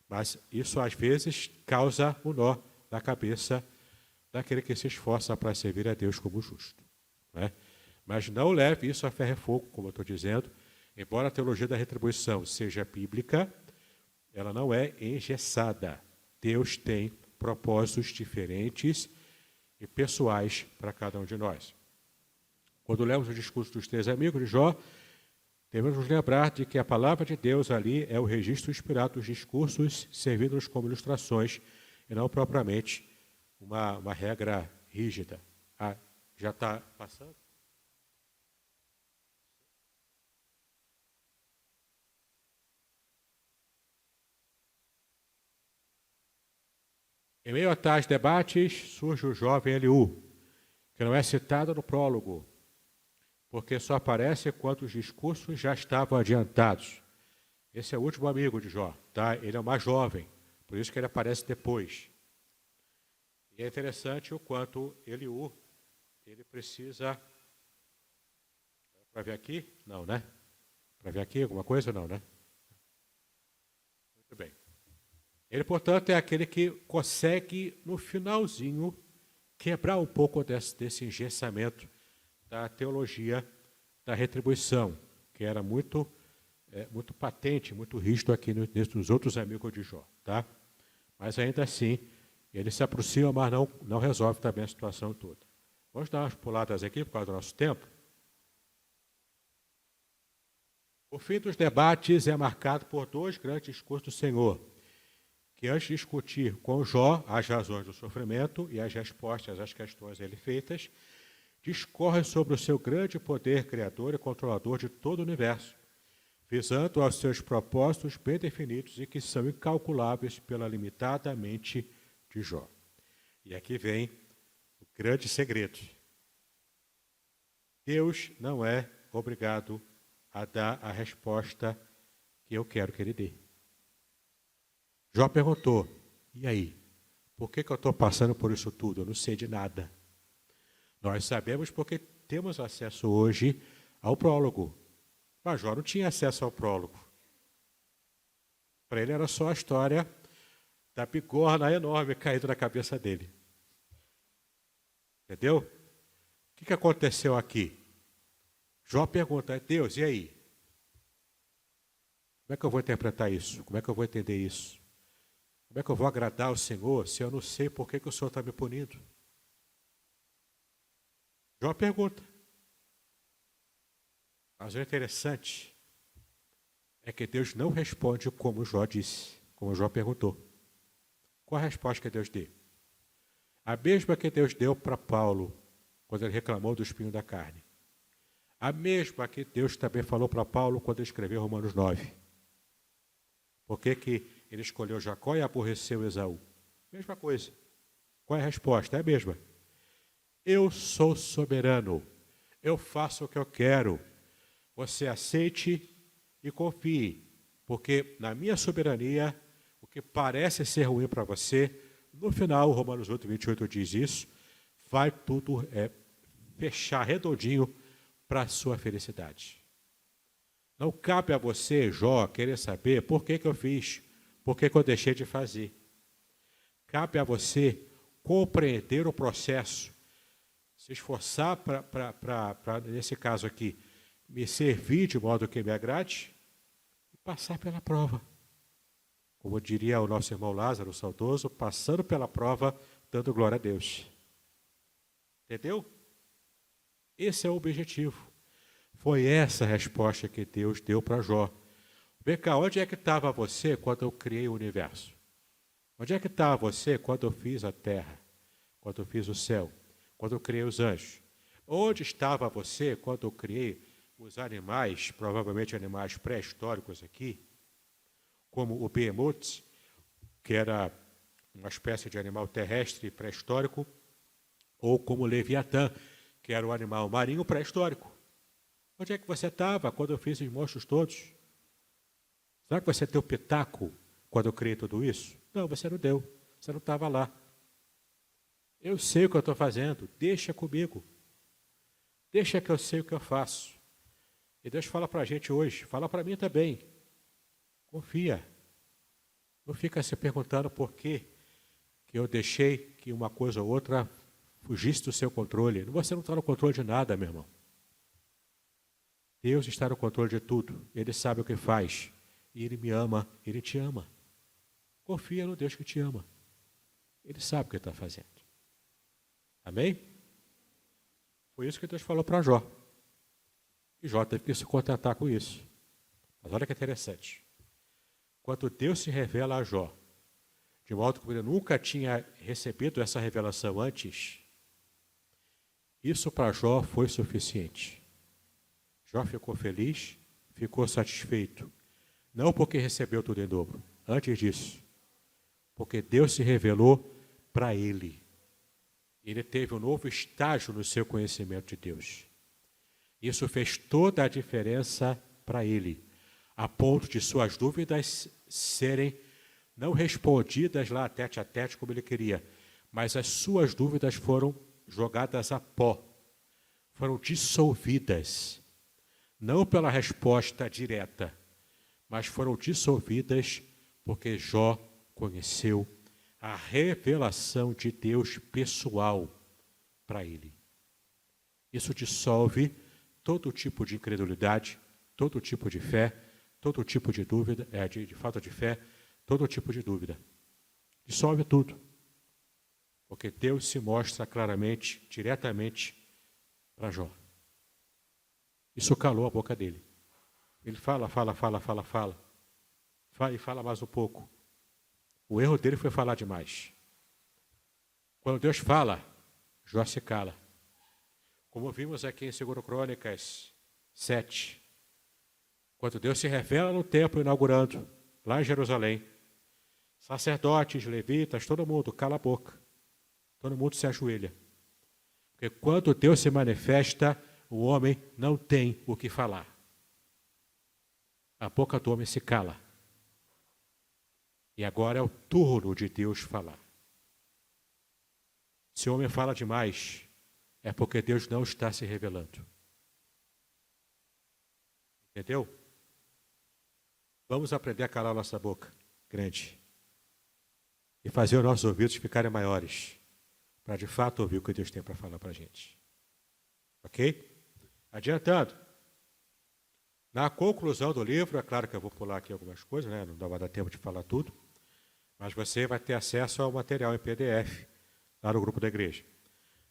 Mas isso, às vezes, causa um nó na cabeça daquele que se esforça para servir a Deus como justo. Não é? Mas não leve isso a ferro e fogo, como eu estou dizendo. Embora a teologia da retribuição seja bíblica, ela não é engessada. Deus tem propósitos diferentes e pessoais para cada um de nós. Quando lemos o discurso dos 3 amigos de Jó, devemos nos lembrar de que a palavra de Deus ali é o registro inspirado dos discursos, servindo-nos como ilustrações, e não propriamente uma regra rígida. Ah, já está passando? Em meio a tais debates, surge o jovem Eliú, que não é citado no prólogo, porque só aparece quando os discursos já estavam adiantados. Esse é o último amigo de Jó, tá? Ele é o mais jovem, por isso que ele aparece depois. E é interessante o quanto Eliú, ele precisa... Para ver aqui? Não, né? Para ver aqui alguma coisa? Não, né? Muito bem. Ele, portanto, é aquele que consegue, no finalzinho, quebrar um pouco desse engessamento da teologia da retribuição, que era muito patente, muito rígido aqui nos outros amigos de Jó. Tá? Mas ainda assim, ele se aproxima, mas não resolve também a situação toda. Vamos dar umas puladas aqui por causa do nosso tempo. O fim dos debates é marcado por 2 grandes discursos do Senhor, que antes de discutir com Jó as razões do sofrimento e as respostas às questões a ele feitas, discorre sobre o seu grande poder criador e controlador de todo o universo, visando aos seus propósitos bem definidos e que são incalculáveis pela limitada mente de Jó. E aqui vem o grande segredo. Deus não é obrigado a dar a resposta que eu quero que ele dê. Jó perguntou, e aí? Por que eu estou passando por isso tudo? Eu não sei de nada. Nós sabemos porque temos acesso hoje ao prólogo. Mas Jó não tinha acesso ao prólogo. Para ele era só a história da bigorna enorme caída na cabeça dele. Entendeu? O que aconteceu aqui? Jó pergunta, Deus, e aí? Como é que eu vou interpretar isso? Como é que eu vou entender isso? Como é que eu vou agradar ao Senhor se eu não sei por que o Senhor está me punindo? Jó pergunta. Mas o interessante é que Deus não responde como Jó disse, como Jó perguntou. Qual a resposta que Deus deu? A mesma que Deus deu para Paulo, quando ele reclamou do espinho da carne. A mesma que Deus também falou para Paulo quando ele escreveu Romanos 9. Por que ele escolheu Jacó e aborreceu Esaú? Mesma coisa. Qual é a resposta? É a mesma. Eu sou soberano. Eu faço o que eu quero. Você aceite e confie. Porque na minha soberania, o que parece ser ruim para você, no final, Romanos 8, 28 diz isso, vai tudo fechar redondinho para a sua felicidade. Não cabe a você, Jó, querer saber por que eu fiz, por que eu deixei de fazer. Cabe a você compreender o processo, se esforçar para, nesse caso aqui, me servir de modo que me agrade e passar pela prova. Como diria o nosso irmão Lázaro, saudoso, passando pela prova, dando glória a Deus. Entendeu? Esse é o objetivo. Foi essa a resposta que Deus deu para Jó. Vem cá, onde é que estava você quando eu criei o universo? Onde é que estava você quando eu fiz a terra? Quando eu fiz o céu? Quando eu criei os anjos? Onde estava você quando eu criei os animais, provavelmente animais pré-históricos aqui, como o Behemoth, que era uma espécie de animal terrestre pré-histórico, ou como o Leviatã, que era um animal marinho pré-histórico. Onde é que você estava quando eu fiz os monstros todos? Será que você deu pitaco quando eu criei tudo isso? Não, você não deu. Você não estava lá. Eu sei o que eu estou fazendo, deixa comigo. Deixa que eu sei o que eu faço. E Deus fala para a gente hoje, fala para mim também. Confia. Não fica se perguntando por que eu deixei que uma coisa ou outra fugisse do seu controle. Você não está no controle de nada, meu irmão. Deus está no controle de tudo. Ele sabe o que faz. E Ele me ama, Ele te ama. Confia no Deus que te ama. Ele sabe o que está fazendo. Amém? Foi isso que Deus falou para Jó. E Jó teve que se contentar com isso. Mas olha que interessante. Quando Deus se revela a Jó, de modo que ele nunca tinha recebido essa revelação antes, isso para Jó foi suficiente. Jó ficou feliz, ficou satisfeito. Não porque recebeu tudo em dobro, antes disso, porque Deus se revelou para ele. Ele teve um novo estágio no seu conhecimento de Deus. Isso fez toda a diferença para ele, a ponto de suas dúvidas serem não respondidas lá tete a tete como ele queria, mas as suas dúvidas foram jogadas a pó, foram dissolvidas, não pela resposta direta, mas foram dissolvidas porque Jó conheceu a revelação de Deus pessoal para ele. Isso dissolve todo tipo de incredulidade, todo tipo de fé, todo tipo de dúvida, de falta de fé, todo tipo de dúvida. Dissolve tudo. Porque Deus se mostra claramente, diretamente para Jó. Isso calou a boca dele. Ele fala e fala mais um pouco. O erro dele foi falar demais. Quando Deus fala, Jó se cala. Como vimos aqui em 2 Crônicas 7. Quando Deus se revela no templo inaugurando, lá em Jerusalém, sacerdotes, levitas, todo mundo cala a boca. Todo mundo se ajoelha. Porque quando Deus se manifesta, o homem não tem o que falar. A boca do homem se cala. E agora é o turno de Deus falar. Se o homem fala demais, é porque Deus não está se revelando. Entendeu? Vamos aprender a calar nossa boca grande. E fazer os nossos ouvidos ficarem maiores. Para de fato ouvir o que Deus tem para falar para a gente. Ok? Adiantando. Na conclusão do livro, é claro que eu vou pular aqui algumas coisas, né? Não vai dar tempo de falar tudo. Mas você vai ter acesso ao material em PDF, lá no grupo da igreja.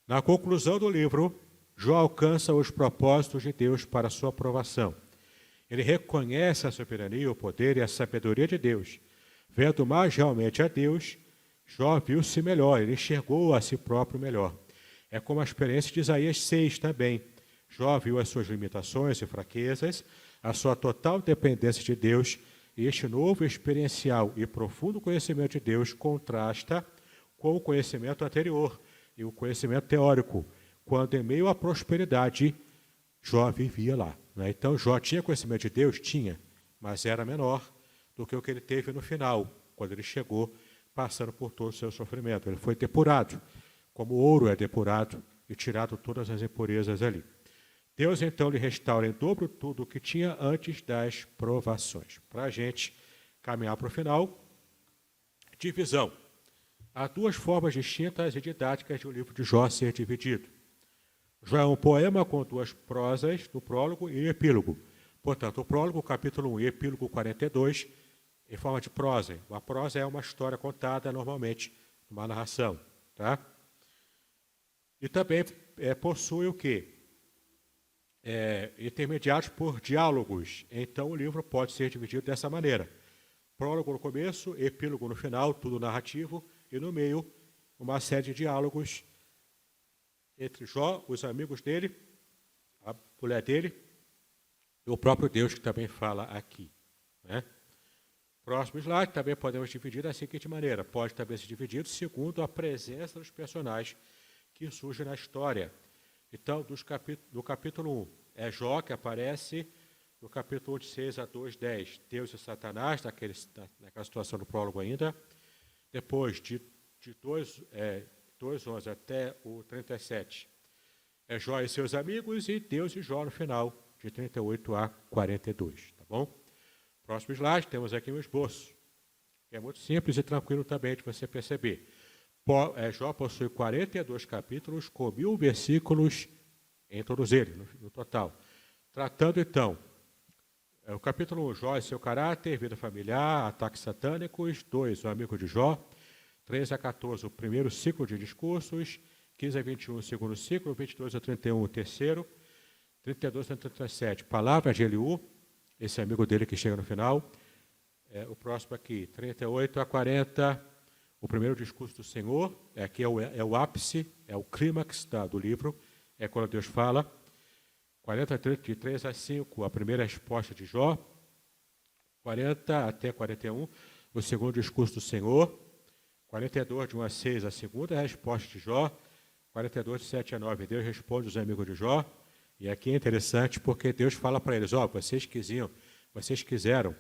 Na conclusão do livro, Jó alcança os propósitos de Deus para a sua aprovação. Ele reconhece a soberania, o poder e a sabedoria de Deus. Vendo mais realmente a Deus, Jó viu-se melhor, ele enxergou a si próprio melhor. É como a experiência de Isaías 6 também. Jó viu as suas limitações e fraquezas, a sua total dependência de Deus, e este novo experiencial e profundo conhecimento de Deus contrasta com o conhecimento anterior e o conhecimento teórico, quando em meio à prosperidade, Jó vivia lá. Né? Então, Jó tinha conhecimento de Deus? Tinha, mas era menor do que o que ele teve no final, quando ele chegou passando por todo o seu sofrimento. Ele foi depurado, como o ouro é depurado e tirado todas as impurezas ali. Deus, então, lhe restaura em dobro tudo o que tinha antes das provações. Para a gente caminhar para o final, divisão. Há duas formas distintas e didáticas de o livro de Jó ser dividido. Jó é um poema com duas prosas, no prólogo e epílogo. Portanto, o prólogo, capítulo 1 e epílogo 42, em forma de prosa. Uma prosa é uma história contada normalmente, uma narração. Tá? E também possui o quê? Intermediados por diálogos. Então, o livro pode ser dividido dessa maneira. Prólogo no começo, epílogo no final, tudo narrativo, e no meio, uma série de diálogos entre Jó, os amigos dele, a mulher dele, e o próprio Deus, que também fala aqui. Né? Próximo slide, também podemos dividir da seguinte maneira. Pode também ser dividido segundo a presença dos personagens que surgem na história. Então, do capítulo 1, é Jó que aparece, no capítulo 1, de 6 a 2, 10, Deus e Satanás, naquela situação do prólogo ainda. Depois, 2:11 até o 37. É Jó e seus amigos e Deus e Jó no final, de 38 a 42, tá bom? Próximo slide, temos aqui um esboço, que é muito simples e tranquilo também de você perceber. Jó possui 42 capítulos com 1000 versículos em todos eles, no total. Tratando então, o capítulo 1, Jó e seu caráter, vida familiar, ataques satânicos. 2, o amigo de Jó. 3 a 14, o primeiro ciclo de discursos. 15 a 21, o segundo ciclo. 22 a 31, o terceiro. 32 a 37, palavras de Eliú, esse amigo dele que chega no final. O próximo aqui, 38 a 40, o primeiro discurso do Senhor. Aqui é o ápice, é o clímax do livro, é quando Deus fala. 40, de 3 a 5, a primeira resposta de Jó. 40 até 41, o segundo discurso do Senhor. 42, de 1 a 6, a segunda resposta de Jó. 42, de 7 a 9, Deus responde aos amigos de Jó. E aqui é interessante porque Deus fala para eles, vocês quiseram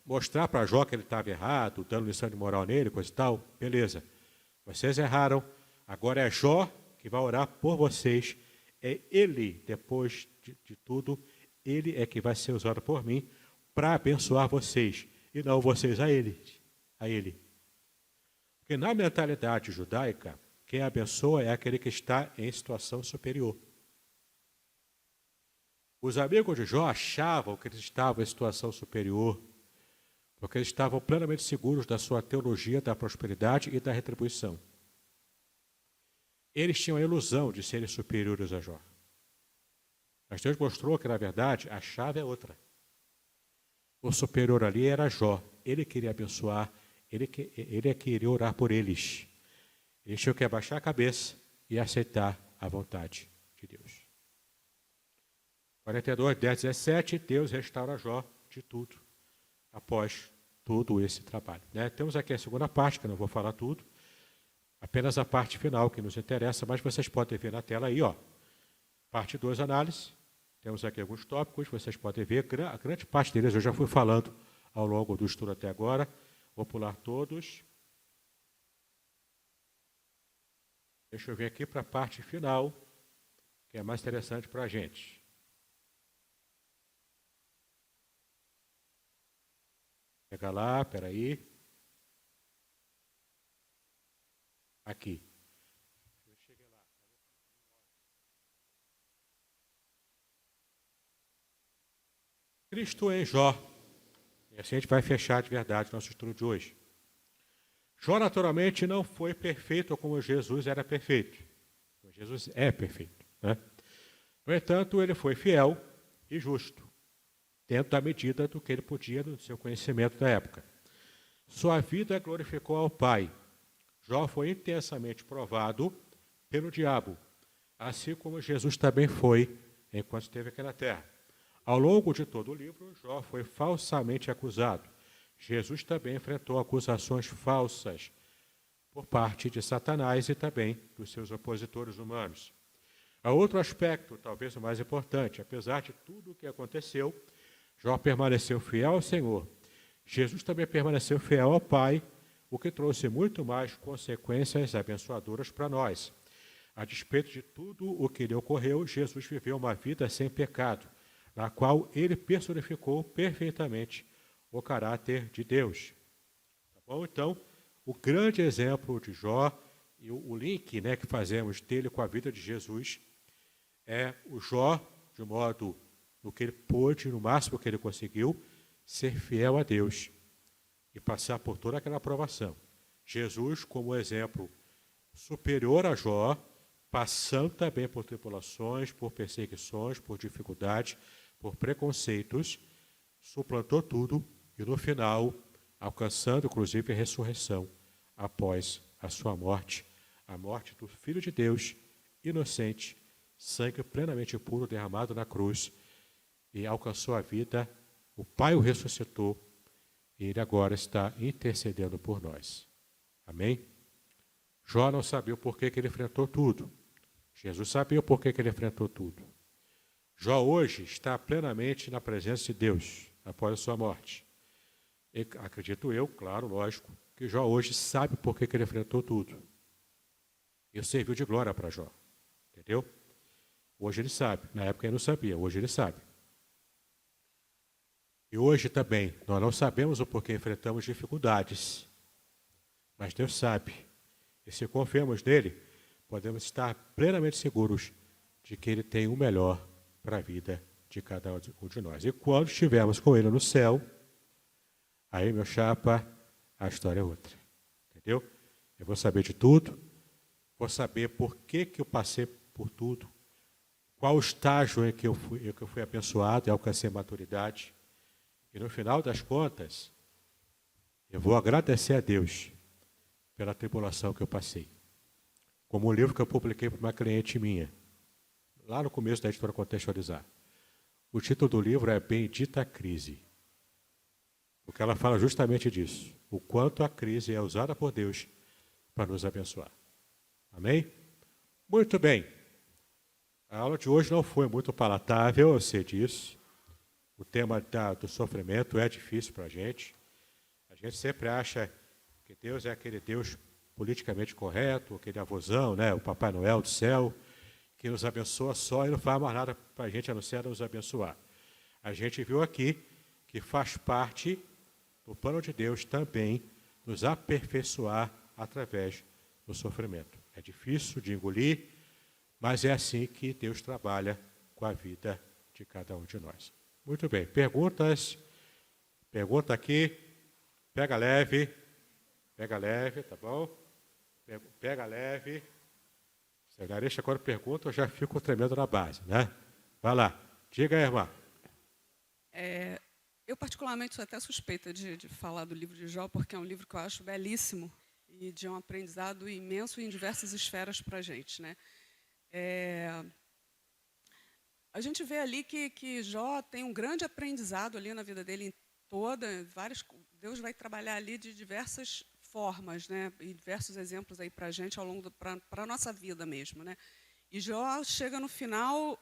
mostrar para Jó que ele estava errado, dando lição de moral nele, coisa e tal, beleza. Vocês erraram, agora é Jó que vai orar por vocês. É ele, depois de tudo, ele é que vai ser usado por mim para abençoar vocês, e não vocês a ele. Porque na mentalidade judaica, quem abençoa é aquele que está em situação superior. Os amigos de Jó achavam que eles estavam em situação superior, porque eles estavam plenamente seguros da sua teologia da prosperidade e da retribuição. Eles tinham a ilusão de serem superiores a Jó. Mas Deus mostrou que, na verdade, a chave é outra. O superior ali era Jó. Ele queria abençoar, ele queria orar por eles. Eles tinham que abaixar a cabeça e aceitar a vontade de Deus. 42, 10, 17, Deus restaura Jó de tudo, após todo esse trabalho. Temos aqui a segunda parte, que eu não vou falar tudo, apenas a parte final que nos interessa, mas vocês podem ver na tela aí, parte 2, análise. Temos aqui alguns tópicos, vocês podem ver, a grande parte deles eu já fui falando ao longo do estudo até agora. Vou pular todos. Deixa eu ver aqui para a parte final, que é mais interessante para a gente. Pega lá, espera aí. Aqui. Eu cheguei lá. Cristo em Jó. E assim a gente vai fechar de verdade o nosso estudo de hoje. Jó, naturalmente, não foi perfeito como Jesus era perfeito. Jesus é perfeito. No entanto, ele foi fiel e justo, dentro da medida do que ele podia, do seu conhecimento da época. Sua vida glorificou ao Pai. Jó foi intensamente provado pelo diabo, assim como Jesus também foi enquanto esteve aqui na terra. Ao longo de todo o livro, Jó foi falsamente acusado. Jesus também enfrentou acusações falsas por parte de Satanás e também dos seus opositores humanos. Há outro aspecto, talvez o mais importante. Apesar de tudo o que aconteceu, Jó permaneceu fiel ao Senhor. Jesus também permaneceu fiel ao Pai, o que trouxe muito mais consequências abençoadoras para nós. A despeito de tudo o que lhe ocorreu, Jesus viveu uma vida sem pecado, na qual ele personificou perfeitamente o caráter de Deus. Tá bom? Então, o grande exemplo de Jó e o link que fazemos dele com a vida de Jesus é o Jó, de modo no que ele pôde, no máximo que ele conseguiu, ser fiel a Deus e passar por toda aquela provação. Jesus, como exemplo superior a Jó, passando também por tribulações, por perseguições, por dificuldades, por preconceitos, suplantou tudo e, no final, alcançando, inclusive, a ressurreição após a sua morte, a morte do Filho de Deus, inocente, sangue plenamente puro derramado na cruz, e alcançou a vida, o Pai o ressuscitou, e ele agora está intercedendo por nós. Amém? Jó não sabia o porquê que ele enfrentou tudo. Jesus sabia o porquê que ele enfrentou tudo. Jó hoje está plenamente na presença de Deus, após a sua morte. E acredito eu, claro, lógico, que Jó hoje sabe por que ele enfrentou tudo. Isso serviu de glória para Jó. Entendeu? Hoje ele sabe. Na época ele não sabia, hoje ele sabe. E hoje também, nós não sabemos o porquê enfrentamos dificuldades. Mas Deus sabe. E se confiamos nele, podemos estar plenamente seguros de que ele tem o melhor para a vida de cada um de nós. E quando estivermos com ele no céu, aí, meu chapa, a história é outra. Entendeu? Eu vou saber de tudo, vou saber por que eu passei por tudo, qual o estágio em que eu fui abençoado e alcancei a maturidade. E no final das contas, eu vou agradecer a Deus pela tribulação que eu passei. Como um livro que eu publiquei para uma cliente minha, lá no começo da editora Contextualizar. O título do livro é Bendita Crise. Porque ela fala justamente disso. O quanto a crise é usada por Deus para nos abençoar. Amém? Muito bem. A aula de hoje não foi muito palatável, eu sei disso. O tema do sofrimento é difícil para a gente. A gente sempre acha que Deus é aquele Deus politicamente correto, aquele avôzão, né? O Papai Noel do céu, que nos abençoa só e não faz mais nada para a gente a não ser nos abençoar. A gente viu aqui que faz parte do plano de Deus também nos aperfeiçoar através do sofrimento. É difícil de engolir, mas é assim que Deus trabalha com a vida de cada um de nós. Muito bem, perguntas? Pergunta aqui, pega leve, tá bom? Pega leve. Se a Garecha agora pergunta, eu já fico tremendo na base, né? Vai lá, diga aí, irmã. Eu, particularmente, sou até suspeita de falar do livro de Jó, porque é um livro que eu acho belíssimo e de um aprendizado imenso em diversas esferas para a gente, né? A gente vê ali que Jó tem um grande aprendizado ali na vida dele toda. Deus vai trabalhar ali de diversas formas, né? E diversos exemplos aí para a gente ao longo para a nossa vida mesmo, né? E Jó chega no final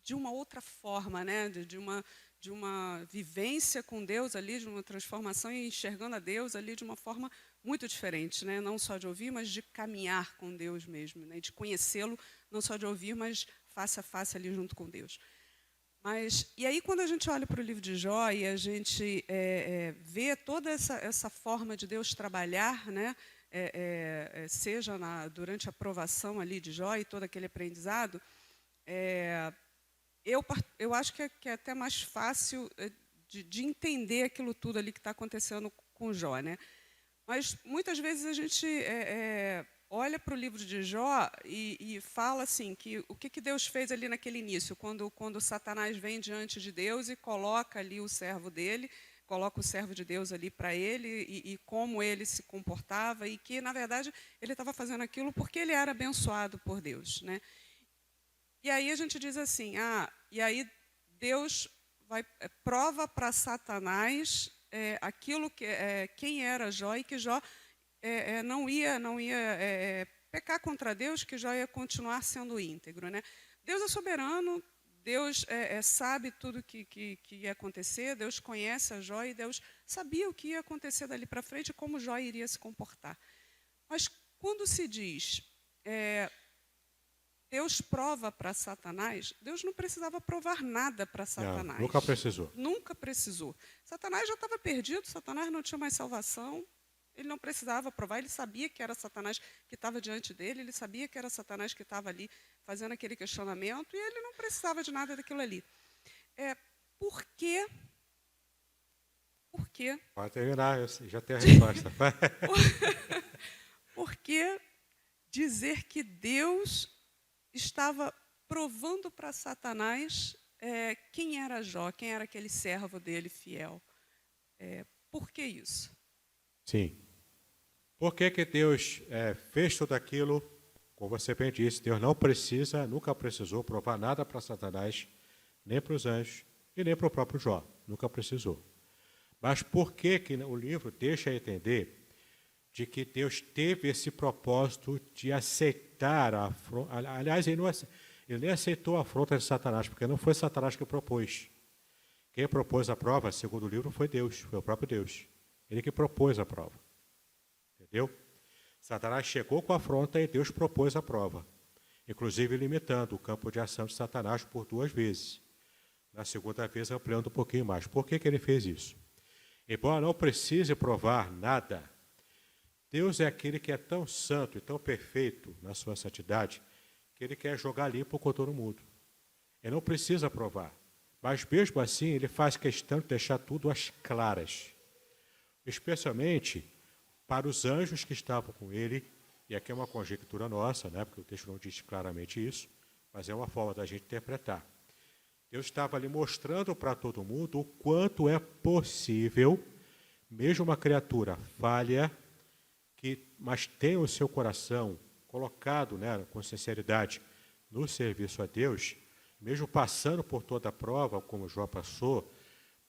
de uma outra forma, né? De uma vivência com Deus ali, de uma transformação e enxergando a Deus ali de uma forma muito diferente, né? Não só de ouvir, mas de caminhar com Deus mesmo, né? De conhecê-lo, não só de ouvir, mas face a face ali junto com Deus. E aí, quando a gente olha para o livro de Jó e a gente vê toda essa forma de Deus trabalhar, né? Seja durante a provação ali de Jó e todo aquele aprendizado, eu acho que é até mais fácil de entender aquilo tudo ali que está acontecendo com Jó, né? Mas muitas vezes a gente olha para o livro de Jó e fala assim que o que Deus fez ali naquele início, quando Satanás vem diante de Deus e coloca ali o servo dele, coloca o servo de Deus ali para ele e como ele se comportava e que, na verdade, ele estava fazendo aquilo porque ele era abençoado por Deus, né? E aí a gente diz assim, e aí Deus prova para Satanás aquilo quem era Jó e que Jó não ia pecar contra Deus, que Jó ia continuar sendo íntegro, né? Deus é soberano, Deus sabe tudo que ia acontecer, Deus conhece a Jó e Deus sabia o que ia acontecer dali para frente e como Jó iria se comportar. Mas quando se diz Deus prova para Satanás, Deus não precisava provar nada para Satanás. Não, nunca precisou. Nunca precisou. Satanás já estava perdido, Satanás não tinha mais salvação, ele não precisava provar, ele sabia que era Satanás que estava diante dele, ele sabia que era Satanás que estava ali fazendo aquele questionamento, e ele não precisava de nada daquilo ali. Por quê? Por quê? Pode terminar, eu já tenho a resposta. Por que dizer que Deus estava provando para Satanás quem era Jó, quem era aquele servo dele fiel? Por que isso? Sim. Por que Deus fez tudo aquilo? Como você bem disse, Deus não precisa, nunca precisou provar nada para Satanás, nem para os anjos e nem para o próprio Jó. Nunca precisou. Mas por que o livro deixa entender de que Deus teve esse propósito de aceitar a afronta? Aliás, ele nem aceitou a afronta de Satanás, porque não foi Satanás que propôs. Quem propôs a prova, segundo o livro, foi Deus, foi o próprio Deus. Ele que propôs a prova. Entendeu? Satanás chegou com a afronta e Deus propôs a prova, inclusive limitando o campo de ação de Satanás por 2 vezes. Na segunda vez, ampliando um pouquinho mais. Por que ele fez isso? Embora não precise provar nada, Deus é aquele que é tão santo e tão perfeito na sua santidade que ele quer jogar limpo com todo mundo. Ele não precisa provar, mas mesmo assim ele faz questão de deixar tudo às claras, especialmente para os anjos que estavam com ele, e aqui é uma conjectura nossa, né, porque o texto não diz claramente isso, mas é uma forma da gente interpretar. Deus estava ali mostrando para todo mundo o quanto é possível, mesmo uma criatura falha, mas tem o seu coração colocado, né, com sinceridade no serviço a Deus, mesmo passando por toda a prova, como Jó passou,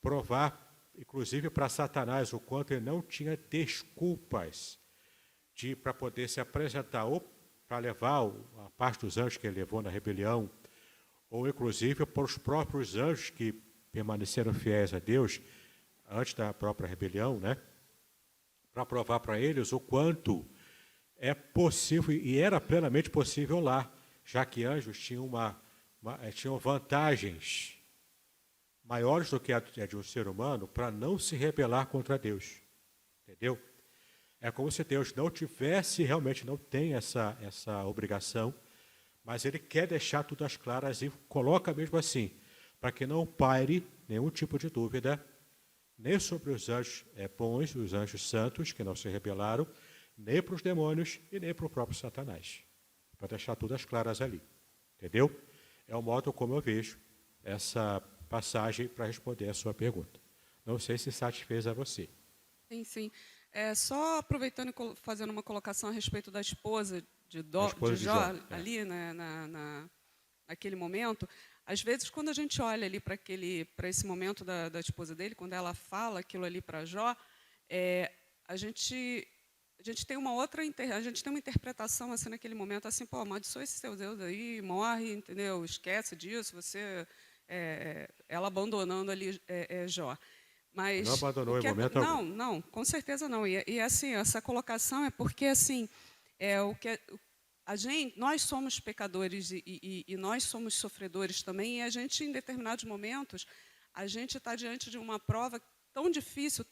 provar, inclusive para Satanás, o quanto ele não tinha desculpas para poder se apresentar, ou para levar a parte dos anjos que ele levou na rebelião, ou inclusive para os próprios anjos que permaneceram fiéis a Deus antes da própria rebelião, né? Para provar para eles o quanto é possível, e era plenamente possível lá, já que anjos tinham vantagens maiores do que a de um ser humano para não se rebelar contra Deus. Entendeu? É como se Deus não tivesse, realmente não tem essa obrigação, mas ele quer deixar tudo às claras e coloca mesmo assim, para que não paire nenhum tipo de dúvida, nem sobre os anjos bons, os anjos santos, que não se rebelaram, nem para os demônios e nem para o próprio Satanás. Para deixar tudo às claras ali. Entendeu? É o modo como eu vejo essa passagem para responder a sua pergunta. Não sei se satisfez a você. Sim, sim. Só aproveitando e fazendo uma colocação a respeito da esposa de Jó, ali, né, naquele momento, às vezes, quando a gente olha ali para esse momento da esposa dele, quando ela fala aquilo ali para Jó, a gente tem a gente tem uma interpretação assim naquele momento, assim, pô, amaldiçoa esse seu Deus aí, morre, entendeu? Esquece disso, ela abandonando ali Jó. Mas não abandonou em momento algum. Não, com certeza não. E assim, essa colocação é porque assim, nós somos pecadores e nós somos sofredores também, e a gente, em determinados momentos, a gente está diante de uma prova tão difícil,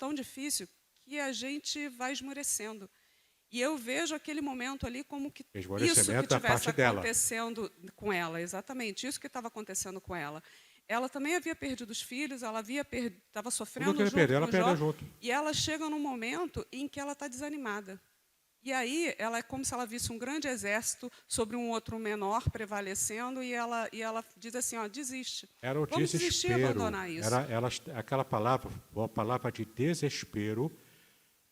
que a gente vai esmorecendo. E eu vejo aquele momento ali como que isso que estivesse acontecendo com ela, exatamente, isso que estava acontecendo com ela. Ela também havia perdido os filhos, ela estava sofrendo junto com Jó, e ela chega num momento em que ela está desanimada. E aí, ela é como se ela visse um grande exército sobre um outro menor prevalecendo, e ela diz assim, ó, desiste. Era o Vamos desistir e abandonar isso. Aquela palavra, uma palavra de desespero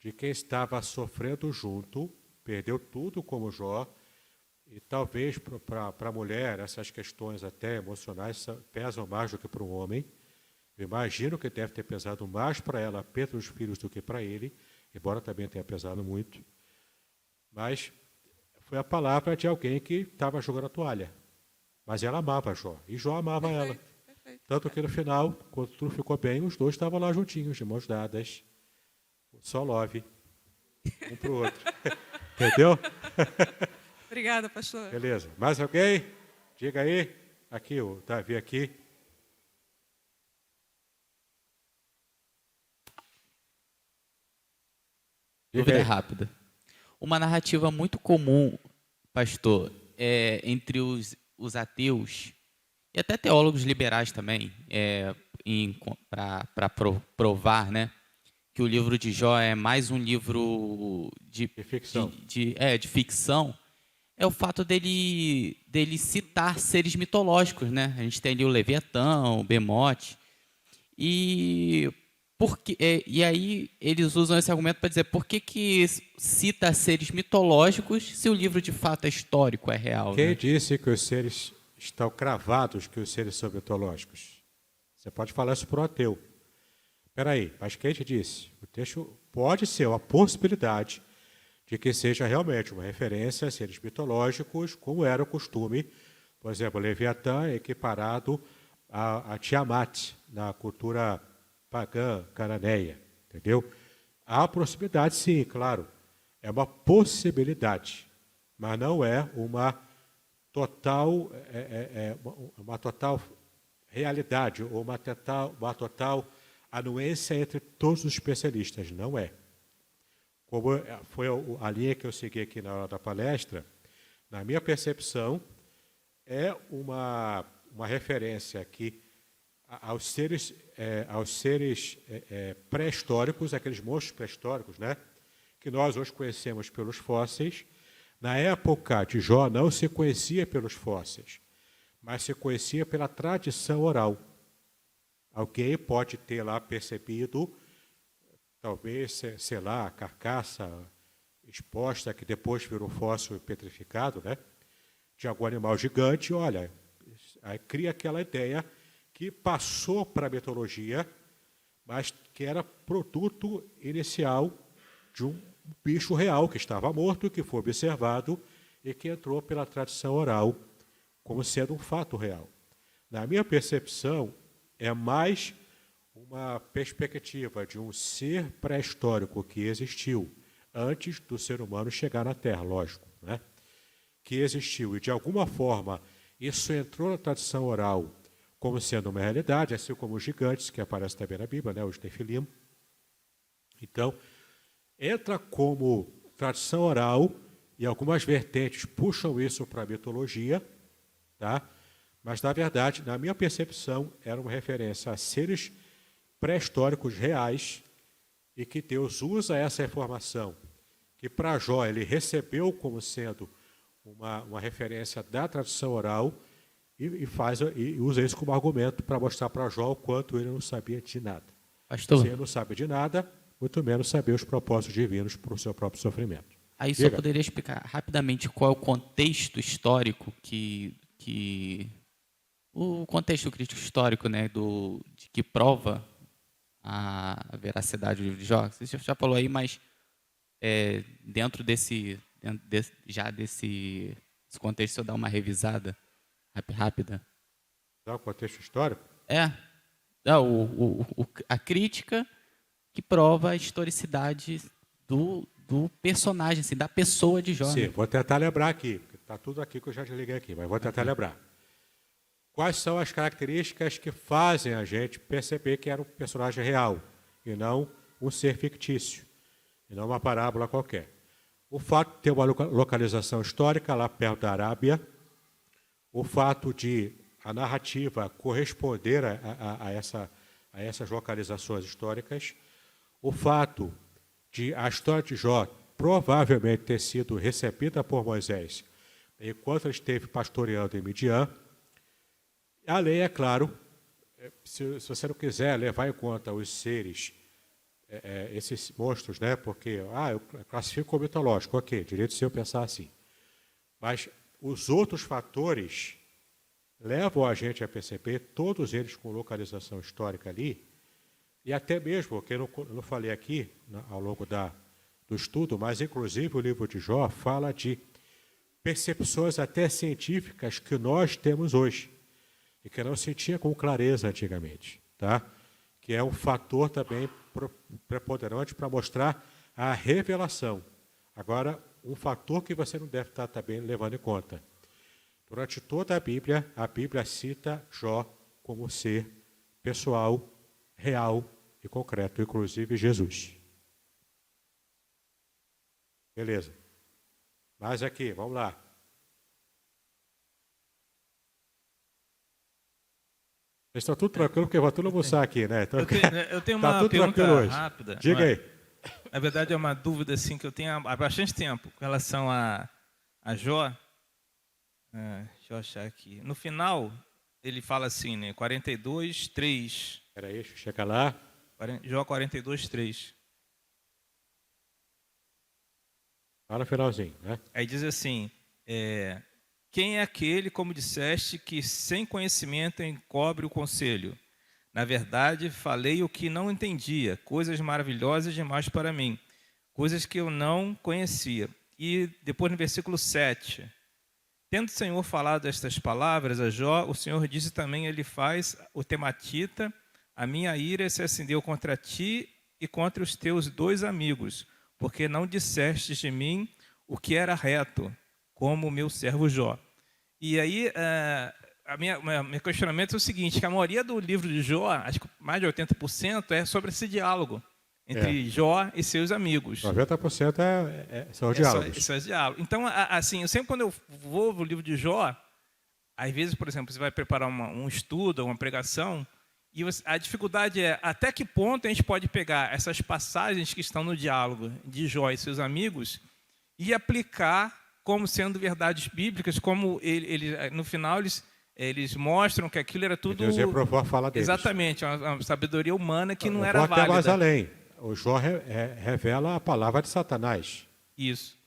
de quem estava sofrendo junto, perdeu tudo como Jó, e talvez para a mulher essas questões até emocionais pesam mais do que para o homem. Eu imagino que deve ter pesado mais para ela a perda dos filhos do que para ele, embora também tenha pesado muito. Mas foi a palavra de alguém que estava jogando a toalha. Mas ela amava Jó, e Jó amava ela. Perfeito. Tanto que no final, quando tudo ficou bem, os dois estavam lá juntinhos, de mãos dadas. Só love, um para o outro. Entendeu? Obrigada, pastor. Beleza. Mais alguém? Diga aí. Aqui, o Davi aqui. Dúvida rápida. Uma narrativa muito comum, pastor, entre os ateus e até teólogos liberais também, para provar, né, que o livro de Jó é mais um livro de ficção. De ficção, é o fato dele citar seres mitológicos, né? A gente tem ali o Leviatã, o Bemote, e aí eles usam esse argumento para dizer por que cita seres mitológicos se o livro de fato é histórico, é real. Quem né? disse que os seres estão cravados, que os seres são mitológicos? Você pode falar isso para o ateu. Espera aí, mas quem te disse? O texto pode ser uma possibilidade de que seja realmente uma referência a seres mitológicos, como era o costume. Por exemplo, Leviatã é equiparado a Tiamat na cultura pagã cananeia, entendeu? Há possibilidade, sim, claro. É uma possibilidade, mas não é uma total, uma total realidade ou uma total anuência entre todos os especialistas. Não é. Como foi a linha que eu segui aqui na hora da palestra, na minha percepção, é uma referência aqui aos seres pré-históricos, aqueles monstros pré-históricos, né, que nós hoje conhecemos pelos fósseis. Na época de Jó não se conhecia pelos fósseis, mas se conhecia pela tradição oral. Alguém pode ter lá percebido, talvez, sei lá, a carcaça exposta, que depois virou fóssil petrificado, né, de algum animal gigante. Olha, aí cria aquela ideia que passou para a mitologia, mas que era produto inicial de um bicho real que estava morto, que foi observado e que entrou pela tradição oral como sendo um fato real. Na minha percepção, é mais uma perspectiva de um ser pré-histórico que existiu antes do ser humano chegar na Terra, lógico, né? Que existiu e, de alguma forma, isso entrou na tradição oral como sendo uma realidade, assim como os gigantes, que aparecem também na Bíblia, né, os Nefilim. Então, entra como tradição oral e algumas vertentes puxam isso para a mitologia, tá? Mas, na verdade, na minha percepção, era uma referência a seres pré-históricos reais e que Deus usa essa informação, que para Jó ele recebeu como sendo uma referência da tradição oral e usa isso como argumento para mostrar para Jó o quanto ele não sabia de nada. Pastor, se ele não sabe de nada, muito menos saber os propósitos divinos para o seu próprio sofrimento. aí só poderia explicar rapidamente qual é o contexto histórico o contexto crítico histórico, né, que prova a veracidade do livro de Jó. Você já falou aí, mas dentro desse contexto, se eu dar uma revisada rápida. Dá o contexto histórico? A crítica que prova a historicidade do personagem, assim, da pessoa de Jó. Sim, né? vou tentar lembrar aqui, está tudo aqui que eu já desliguei aqui, mas vou tentar lembrar. Quais são as características que fazem a gente perceber que era um personagem real e não um ser fictício, e não uma parábola qualquer? O fato de ter uma localização histórica lá perto da Arábia, o fato de a narrativa corresponder a essas localizações históricas, o fato de a história de Jó provavelmente ter sido recebida por Moisés enquanto ele esteve pastoreando em Midian. Além, é claro, se você não quiser levar em conta os seres, esses monstros, né, porque eu classifico como mitológico, ok, direito se eu pensar assim. Mas os outros fatores levam a gente a perceber, todos eles com localização histórica ali, e até mesmo, que eu não falei aqui ao longo do estudo, mas inclusive o livro de Jó fala de percepções até científicas que nós temos hoje, e que não se tinha com clareza antigamente, tá? Que é um fator também preponderante para mostrar a revelação. Agora, um fator que você não deve estar também levando em conta. Durante toda a Bíblia cita Jó como ser pessoal, real e concreto, inclusive Jesus. Beleza. Mais aqui, vamos lá. Está tudo tranquilo, porque vai tudo almoçar aqui, né? Então, eu tenho uma pergunta rápida. Diga aí. Na verdade, é uma dúvida assim, que eu tenho há bastante tempo com relação a Jó. Deixa eu achar aqui. No final, ele fala assim, né? 42, 3. Espera aí, chega lá. Jó 42, 3. Lá no finalzinho, né? Aí diz assim, quem é aquele, como disseste, que sem conhecimento encobre o conselho? Na verdade, falei o que não entendia, coisas maravilhosas demais para mim, coisas que eu não conhecia. E depois no versículo 7, tendo o Senhor falado estas palavras a Jó, o Senhor disse também, ele faz o tematita, a minha ira se acendeu contra ti e contra os teus 2 amigos, porque não dissestes de mim o que era reto, como o meu servo Jó. E aí, meu questionamento é o seguinte, que a maioria do livro de Jó, acho que mais de 80%, é sobre esse diálogo entre Jó e seus amigos. 90% são diálogos. São diálogos. Então, assim, quando eu vou no livro de Jó, às vezes, por exemplo, você vai preparar um estudo, uma pregação, e a dificuldade é até que ponto a gente pode pegar essas passagens que estão no diálogo de Jó e seus amigos e aplicar como sendo verdades bíblicas, como no final eles mostram que aquilo era tudo... Deus reprovou a fala deles. Exatamente, uma sabedoria humana que não era válida. válida. Até mais além. O Jó revela a palavra de Satanás. Isso.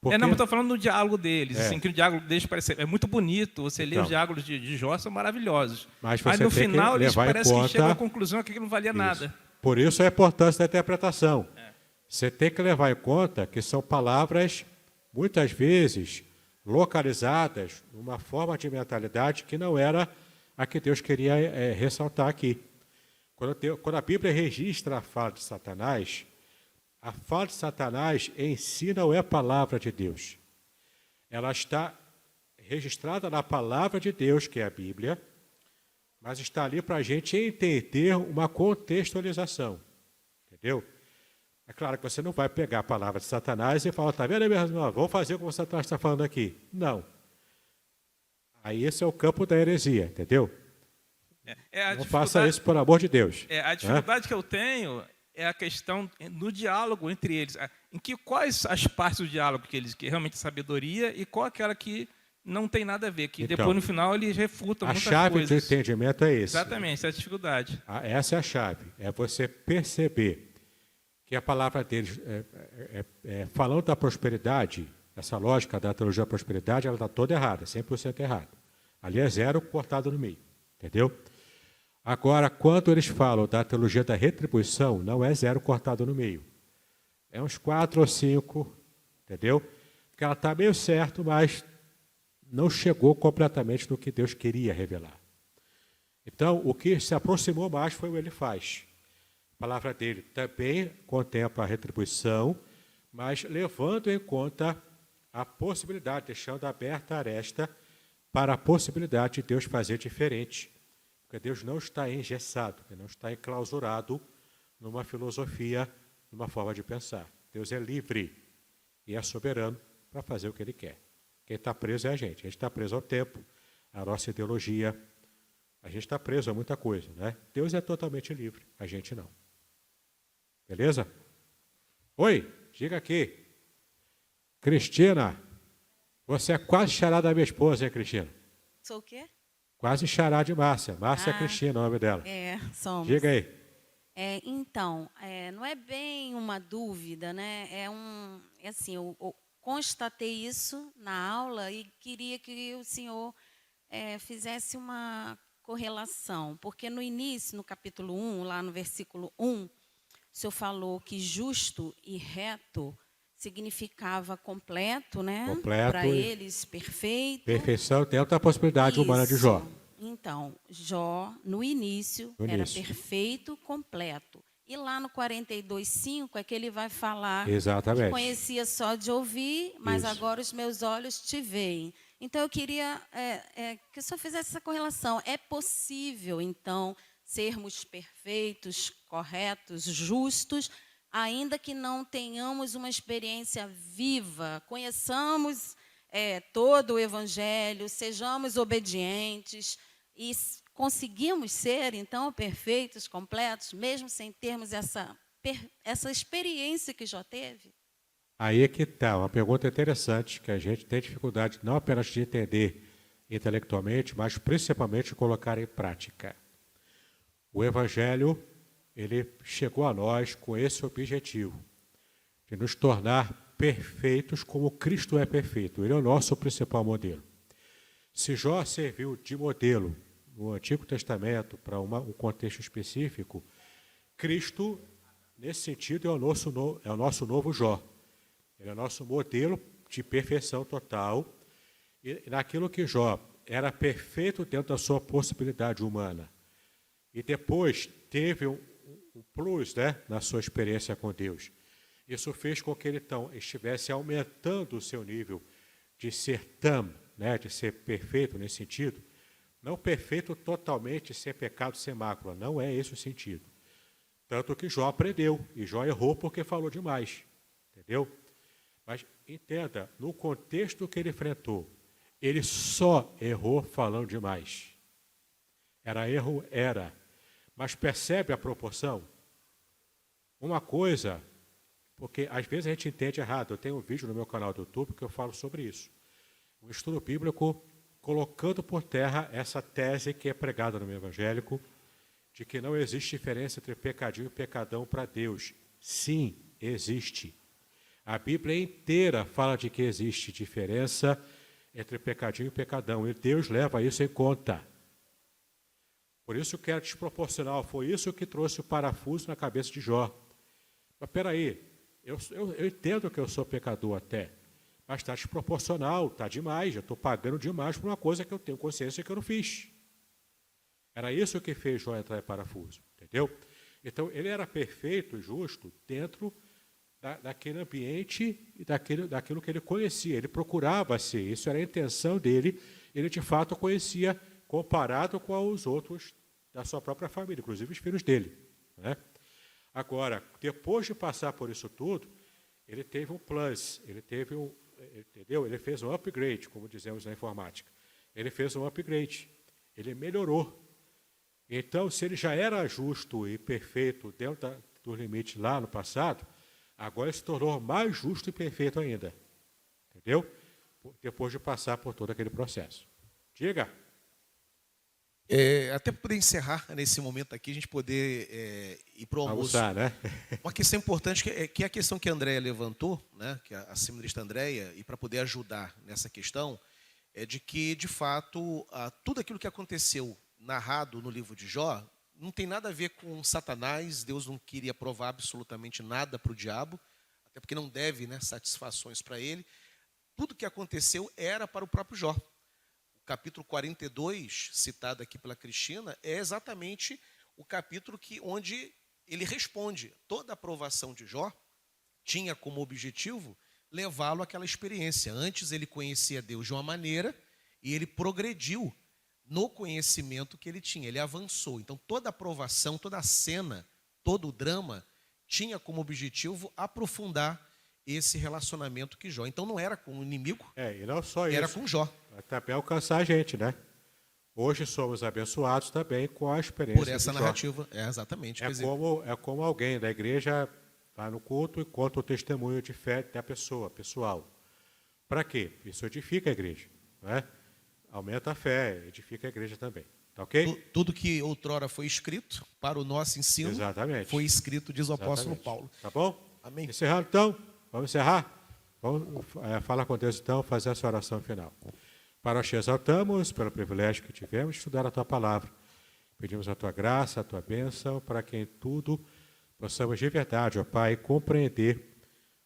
Porque... Não, eu estou falando do diálogo deles, assim, que o diálogo deles é muito bonito, você lê os diálogos de Jó, são maravilhosos. Mas no final eles parecem que chegam à conclusão que aquilo não valia nada. Por isso a importância da interpretação. Você tem que levar em conta que são palavras, muitas vezes, localizadas numa forma de mentalidade que não era a que Deus queria ressaltar aqui. Quando a Bíblia registra a fala de Satanás, a fala de Satanás em si não é a palavra de Deus. Ela está registrada na palavra de Deus, que é a Bíblia, mas está ali para a gente entender uma contextualização. Entendeu? É claro que você não vai pegar a palavra de Satanás e falar, está vendo, meu irmão? Vamos fazer como Satanás está falando aqui. Não. Aí esse é o campo da heresia, entendeu? Não faça isso, por amor de Deus. A dificuldade que eu tenho é a questão no diálogo entre eles. Quais as partes do diálogo que realmente é sabedoria e qual aquela que não tem nada a ver, que então, depois no final eles refutam muitas coisas. A chave do entendimento é esse. Exatamente, essa é a dificuldade. Essa é a chave, é você perceber que a palavra deles, falando da prosperidade, essa lógica da teologia da prosperidade, ela está toda errada, 100% errada. Ali é zero cortado no meio, entendeu? Agora, quando eles falam da teologia da retribuição, não é zero cortado no meio. É uns 4 ou 5, entendeu? Porque ela está meio certo, mas não chegou completamente no que Deus queria revelar. Então, o que se aproximou mais foi o ele faz. A palavra dele também contempla a retribuição, mas levando em conta a possibilidade, deixando aberta a aresta para a possibilidade de Deus fazer diferente. Porque Deus não está engessado, Ele não está enclausurado numa filosofia, numa forma de pensar. Deus é livre e é soberano para fazer o que Ele quer. Quem está preso é a gente está preso ao tempo, à nossa ideologia, a gente está preso a muita coisa, né? Deus é totalmente livre, a gente não. Beleza? Oi, diga aqui. Cristina, você é quase xará da minha esposa, hein, Cristina? Sou o quê? Quase xará de Márcia. Márcia Cristina, o nome dela. Somos. Diga aí. Então, não é bem uma dúvida, né? Assim, eu constatei isso na aula e queria que o senhor fizesse uma correlação, porque no início, no capítulo 1, lá no versículo 1, o senhor falou que justo e reto significava completo, né? Completo. Para eles, perfeito. Perfeição dentro da possibilidade humana de Jó. Então, Jó, no início, era perfeito, completo. E lá no 42:5 é que ele vai falar exatamente, que conhecia só de ouvir, mas agora os meus olhos te veem. Então, eu queria que o senhor fizesse essa correlação. É possível, então, sermos perfeitos, corretos, justos, ainda que não tenhamos uma experiência viva, conheçamos todo o Evangelho, sejamos obedientes e conseguimos ser, então, perfeitos, completos, mesmo sem termos essa experiência que já teve? Aí é que está, uma pergunta interessante, que a gente tem dificuldade não apenas de entender intelectualmente, mas principalmente de colocar em prática. O Evangelho, ele chegou a nós com esse objetivo, de nos tornar perfeitos como Cristo é perfeito. Ele é o nosso principal modelo. Se Jó serviu de modelo no Antigo Testamento para um contexto específico, Cristo, nesse sentido, é o nosso novo Jó. Ele é o nosso modelo de perfeição total. E naquilo que Jó era perfeito dentro da sua possibilidade humana. E depois teve um plus, né, na sua experiência com Deus. Isso fez com que ele então estivesse aumentando o seu nível de ser tam, né, de ser perfeito nesse sentido. Não perfeito totalmente, sem pecado, sem mácula. Não é esse o sentido. Tanto que Jó aprendeu, e Jó errou porque falou demais. Entendeu? Mas entenda, no contexto que ele enfrentou, ele só errou falando demais. Era erro, era. Mas percebe a proporção? Uma coisa, porque às vezes a gente entende errado. Eu tenho um vídeo no meu canal do YouTube que eu falo sobre isso. Um estudo bíblico colocando por terra essa tese que é pregada no meio evangélico, de que não existe diferença entre pecadinho e pecadão para Deus. Sim, existe. A Bíblia inteira fala de que existe diferença entre pecadinho e pecadão, e Deus leva isso em conta. Por isso que era desproporcional, foi isso que trouxe o parafuso na cabeça de Jó. Mas peraí, eu entendo que eu sou pecador até, mas está desproporcional, está demais, eu estou pagando demais por uma coisa que eu tenho consciência que eu não fiz. Era isso que fez Jó entrar em parafuso, entendeu? Então, ele era perfeito e justo dentro daquele ambiente e daquilo que ele conhecia. Ele procurava ser, isso era a intenção dele, ele de fato conhecia comparado com os outros da sua própria família, inclusive os filhos dele, né? Agora, depois de passar por isso tudo, ele teve um plus, entendeu? Ele fez um upgrade, como dizemos na informática. Ele fez um upgrade, ele melhorou. Então, se ele já era justo e perfeito dentro do limite lá no passado, agora ele se tornou mais justo e perfeito ainda. Entendeu? Depois de passar por todo aquele processo. Diga. Até para poder encerrar nesse momento aqui, a gente poder ir para o almoço. Almoçar, né? Uma questão importante, que é a questão que a Andréia levantou, né, que a seminarista Andréia, e para poder ajudar nessa questão, é de que, de fato, tudo aquilo que aconteceu narrado no livro de Jó não tem nada a ver com Satanás. Deus não queria provar absolutamente nada para o diabo, até porque não deve, né, satisfações para ele. Tudo que aconteceu era para o próprio Jó. O capítulo 42, citado aqui pela Cristina, é exatamente o capítulo onde ele responde. Toda a aprovação de Jó tinha como objetivo levá-lo àquela experiência. Antes ele conhecia Deus de uma maneira e ele progrediu no conhecimento que ele tinha, ele avançou. Então toda a aprovação, toda a cena, todo o drama tinha como objetivo aprofundar esse relacionamento que Jó. Então não era com o inimigo, e não só era isso, com Jó. também alcançar a gente, né? Hoje somos abençoados também com a experiência por essa narrativa, exatamente. É como alguém da igreja vai no culto e conta o testemunho de fé da pessoa, pessoal. Para quê? Isso edifica a igreja, né? Aumenta a fé, edifica a igreja também. Tá ok? Tudo que outrora foi escrito para o nosso ensino, exatamente, foi escrito, diz o apóstolo Paulo. Tá bom? Amém. Encerrando então, vamos encerrar? Vamos falar com Deus então, fazer essa oração final. Para nós te exaltamos pelo privilégio que tivemos de estudar a Tua Palavra. Pedimos a Tua graça, a Tua bênção, para que em tudo possamos de verdade, ó Pai, compreender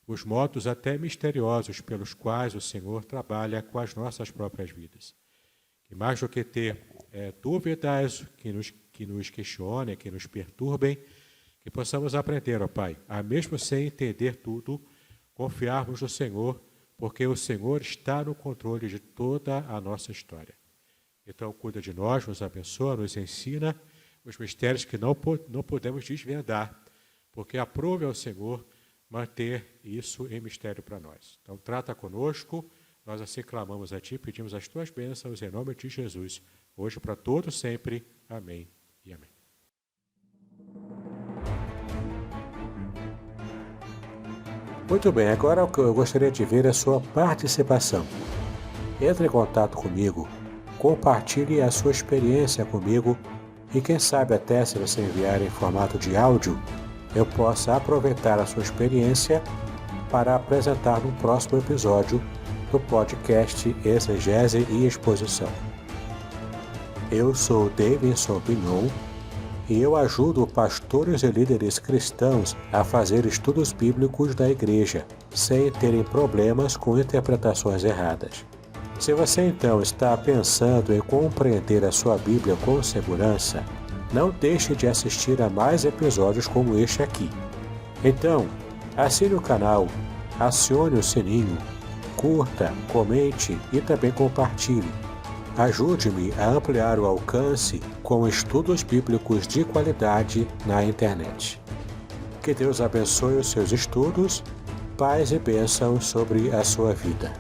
os modos até misteriosos pelos quais o Senhor trabalha com as nossas próprias vidas. E mais do que ter dúvidas que nos questionem, que nos perturbem, que possamos aprender, ó Pai, a mesmo sem entender tudo, confiarmos no Senhor, porque o Senhor está no controle de toda a nossa história. Então, cuida de nós, nos abençoa, nos ensina os mistérios que não podemos desvendar, porque aprove ao Senhor manter isso em mistério para nós. Então, trata conosco, nós assim clamamos a Ti, pedimos as Tuas bênçãos em nome de Jesus, hoje para todos sempre. Amém e amém. Muito bem, agora o que eu gostaria de ver é a sua participação. Entre em contato comigo, compartilhe a sua experiência comigo e quem sabe até se você enviar em formato de áudio, eu possa aproveitar a sua experiência para apresentar no próximo episódio do podcast Exegese e Exposição. Eu sou Davidson Pignon e eu ajudo pastores e líderes cristãos a fazer estudos bíblicos da igreja, sem terem problemas com interpretações erradas. Se você então está pensando em compreender a sua Bíblia com segurança, não deixe de assistir a mais episódios como este aqui. Então, Assine o canal, acione o sininho, curta, comente e também compartilhe. Ajude-me a ampliar o alcance com estudos bíblicos de qualidade na internet. Que Deus abençoe os seus estudos, paz e bênçãos sobre a sua vida.